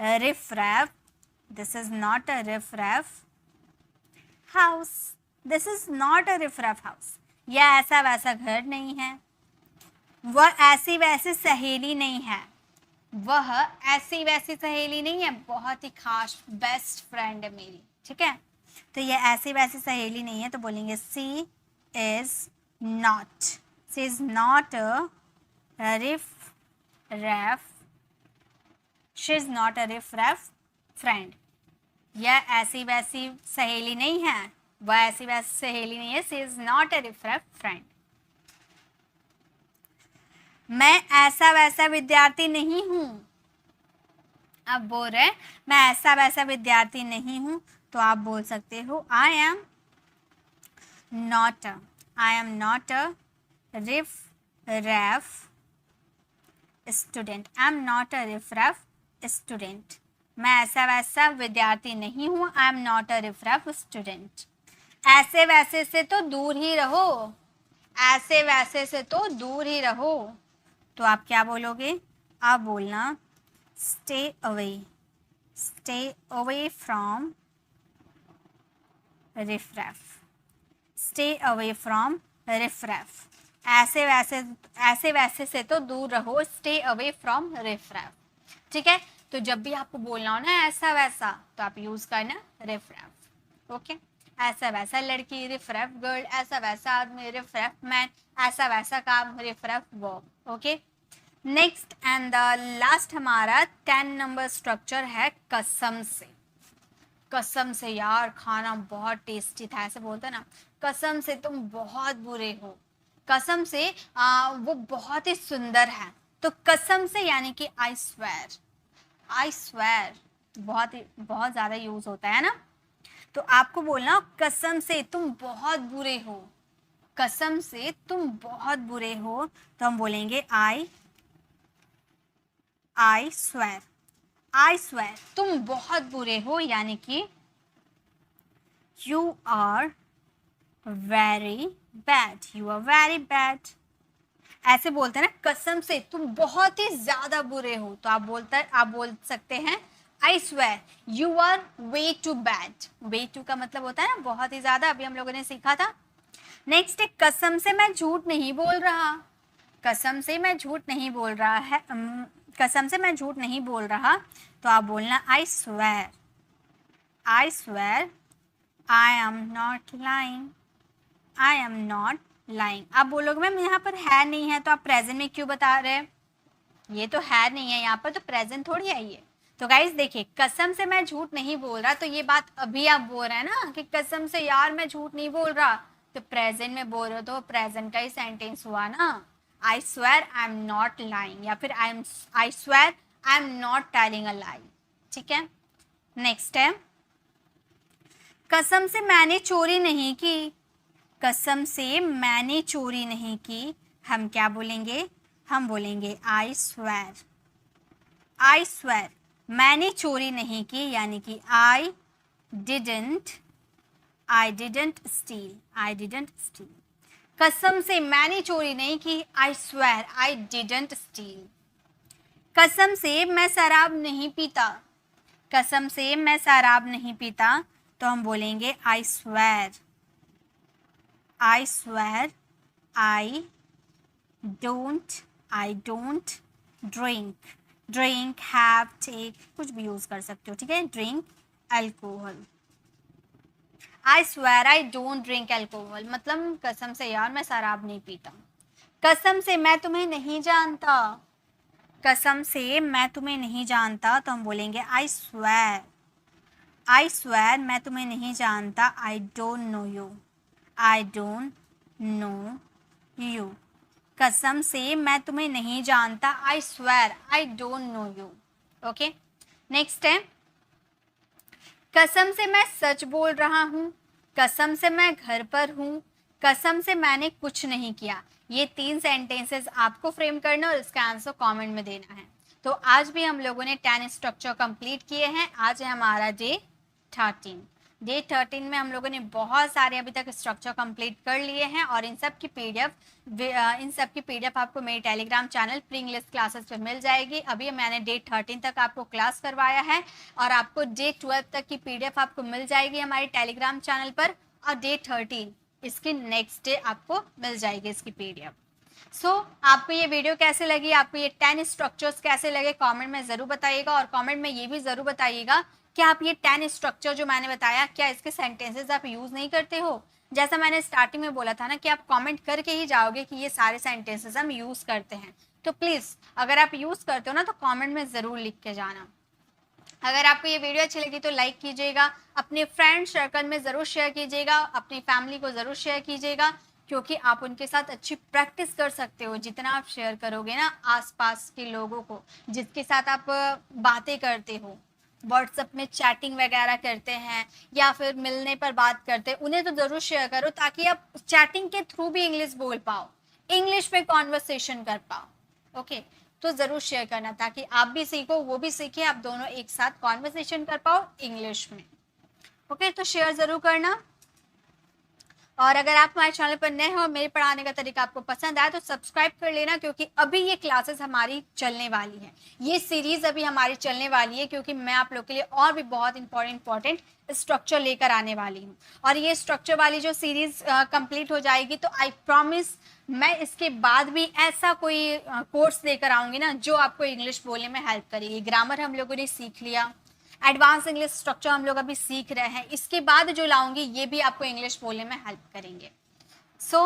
a riff raff house. This is not a riff raff house. यह ऐसा वैसा घर नहीं है. वह ऐसी वैसी सहेली नहीं है. बहुत ही खास बेस्ट फ्रेंड है मेरी. ठीक है. तो ये ऐसी वैसी सहेली नहीं है. तो बोलेंगे she is not a riff raff friend. यह ऐसी वैसी सहेली नहीं है. वह ऐसी वैसी सहेली नहीं है. She is not a riff raff friend. मैं ऐसा वैसा विद्यार्थी नहीं हूँ। अब बोल रहे हैं मैं ऐसा वैसा विद्यार्थी नहीं हूँ, तो आप बोल सकते हो I am not a riff raff student. I am not a riff raff student. मैं ऐसा वैसा विद्यार्थी नहीं हूँ। I am not a riff raff student. ऐसे वैसे से तो दूर ही रहो। ऐसे वैसे से तो दूर ही रहो। तो आप क्या बोलोगे? आप बोलना stay away from riffraff. Stay away from riffraff. ऐसे वैसे से तो दूर रहो। Stay away from riffraff. ठीक है, तो जब भी आपको बोलना हो ना ऐसा वैसा, तो आप यूज करना रिफ्रैफ। ओके, ऐसा वैसा लड़की रिफ्रैफ गर्ल, ऐसा वैसा आदमी रिफ्रैफ मैन, ऐसा वैसा काम riffraff verb. Okay, next and the last हमारा 10 नंबर स्ट्रक्चर है कसम से। कसम से यार खाना बहुत टेस्टी था, ऐसे बोलते ना, कसम से तुम बहुत बुरे हो, कसम से वो बहुत ही सुंदर है। तो कसम से यानी कि आई स्वेर। आई स्वेर बहुत ज्यादा यूज होता है ना। तो आपको बोलना कसम से तुम बहुत बुरे हो। कसम से तुम बहुत बुरे हो, तो हम बोलेंगे आई स्वेर। आई स्वेर तुम बहुत बुरे हो, यानी कि you are very bad. You are very bad. ऐसे बोलते हैं ना, कसम से तुम बहुत ही ज्यादा बुरे हो, तो आप बोल सकते हैं I swear you are way too bad. Way too का मतलब होता है ना बहुत ही ज्यादा, अभी हम लोगों ने सीखा था। नेक्स्ट है कसम से मैं झूठ नहीं बोल रहा। कसम से मैं झूठ नहीं बोल रहा है। कसम से मैं झूठ नहीं बोल रहा, तो आप बोलना I swear I am not lying. I am not lying. आप बोलोगे मैम यहाँ पर है नहीं है, तो आप प्रेजेंट में क्यों बता रहे हैं? ये तो है नहीं है यहाँ पर, तो प्रेजेंट थोड़ी है ये। तो गाइज देखिए, कसम से मैं झूठ नहीं बोल रहा, तो ये बात अभी आप बोल रहे हैं ना कि कसम से यार मैं झूठ नहीं बोल रहा, तो प्रेजेंट में बोल रहे हो, तो प्रेजेंट का ही सेंटेंस हुआ ना। I swear I am not lying, या फिर I swear I am not telling a lie. ठीक है, नेक्स्ट है कसम से मैंने चोरी नहीं की। कसम से मैंने चोरी नहीं की, हम क्या बोलेंगे? हम बोलेंगे आई स्वेर मैंने चोरी नहीं की, यानी कि आई डिडंट स्टील। कसम से मैंने चोरी नहीं की, I swear I didn't steal. कसम से मैं शराब नहीं पीता। कसम से मैं शराब नहीं पीता, तो हम बोलेंगे I swear I don't drink have take, कुछ भी यूज कर सकते हो। ठीक है, drink alcohol. I swear I don't drink alcohol मतलब कसम से यार मैं शराब नहीं पीता। कसम से मैं तुम्हें नहीं जानता। कसम से मैं तुम्हें नहीं जानता, तो हम बोलेंगे आई स्वेर मैं तुम्हें नहीं जानता। I don't know you. कसम से मैं तुम्हें नहीं जानता। I swear I don't know you. Okay, next है कसम से मैं सच बोल रहा हूँ। कसम से मैं घर पर हूँ। कसम से मैंने कुछ नहीं किया। ये 3 सेंटेंसेस आपको फ्रेम करना और इसका आंसर कमेंट में देना है। तो आज भी हम लोगों ने 10 स्ट्रक्चर कंप्लीट किए हैं। आज है हमारा डे 13। डे 13 में हम लोगों ने बहुत सारे अभी तक स्ट्रक्चर कंप्लीट कर लिए हैं, और इन सब की पीडीएफ आपको मेरे Telegram channel pre English classes पे मिल जाएगी। अभी मैंने डे 13 तक आपको क्लास करवाया है, और आपको डे 12 तक की पीडीएफ आपको मिल जाएगी हमारे टेलीग्राम चैनल पर, और डे 13 इसकी नेक्स्ट डे आपको मिल जाएगी इसकी पीडीएफ। आपको ये वीडियो कैसे लगी, आपको ये 10 स्ट्रक्चर्स कैसे लगे, कमेंट में ज़रूर बताइएगा। और कमेंट में ये भी ज़रूर बताइएगा कि आप ये 10 स्ट्रक्चर जो मैंने बताया, क्या इसके सेंटेंसेस आप यूज़ नहीं करते हो? जैसा मैंने स्टार्टिंग में बोला था ना कि आप कमेंट करके ही जाओगे कि ये सारे सेंटेंसेस हम यूज़ करते हैं। तो प्लीज़ अगर आप यूज़ करते हो ना, तो कॉमेंट में ज़रूर लिख के जाना। अगर आपको ये वीडियो अच्छी लगी तो लाइक कीजिएगा, अपने फ्रेंड सर्कल में ज़रूर शेयर कीजिएगा, अपनी फैमिली को ज़रूर शेयर कीजिएगा, क्योंकि आप उनके साथ अच्छी प्रैक्टिस कर सकते हो। जितना आप शेयर करोगे ना आसपास के लोगों को, जिसके साथ आप बातें करते हो, व्हाट्सएप में चैटिंग वगैरह करते हैं या फिर मिलने पर बात करते हैं, उन्हें तो ज़रूर शेयर करो ताकि आप चैटिंग के थ्रू भी इंग्लिश बोल पाओ, इंग्लिश में कॉन्वर्सेशन कर पाओ। ओके, तो ज़रूर शेयर करना ताकि आप भी सीखो, वो भी सीखे, आप दोनों एक साथ कॉन्वर्सेशन कर पाओ इंग्लिश में। ओके, तो शेयर ज़रूर करना। और अगर आप हमारे चैनल पर नए हो और मेरे पढ़ाने का तरीका आपको पसंद आया तो सब्सक्राइब कर लेना, क्योंकि अभी ये क्लासेस हमारी चलने वाली है, ये सीरीज अभी हमारी चलने वाली है, क्योंकि मैं आप लोग के लिए और भी बहुत इंपॉर्टेंट स्ट्रक्चर लेकर आने वाली हूँ। और ये स्ट्रक्चर वाली जो सीरीज कंप्लीट हो जाएगी तो आई प्रॉमिस मैं इसके बाद भी ऐसा कोई कोर्स लेकर आऊँगी ना जो आपको इंग्लिश बोलने में हेल्प करेगी। ग्रामर हम लोगों ने सीख लिया, एडवांस इंग्लिश स्ट्रक्चर हम लोग अभी सीख रहे हैं, इसके बाद जो लाऊंगी ये भी आपको इंग्लिश बोलने में हेल्प करेंगे। सो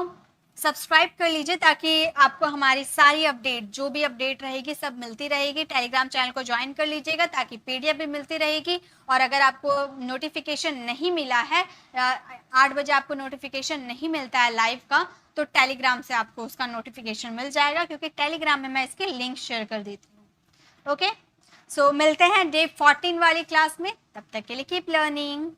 सब्सक्राइब कर लीजिए ताकि आपको हमारी सारी अपडेट, जो भी अपडेट रहेगी सब मिलती रहेगी। टेलीग्राम चैनल को ज्वाइन कर लीजिएगा ताकि पीडीएफ भी मिलती रहेगी। और अगर आपको नोटिफिकेशन नहीं मिला है, 8 बजे आपको नोटिफिकेशन नहीं मिलता है लाइव का, तो टेलीग्राम से आपको उसका नोटिफिकेशन मिल जाएगा, क्योंकि टेलीग्राम में मैं इसके लिंक शेयर कर देती हूँ। ओके, सो मिलते हैं डे 14 वाली क्लास में, तब तक के लिए कीप लर्निंग।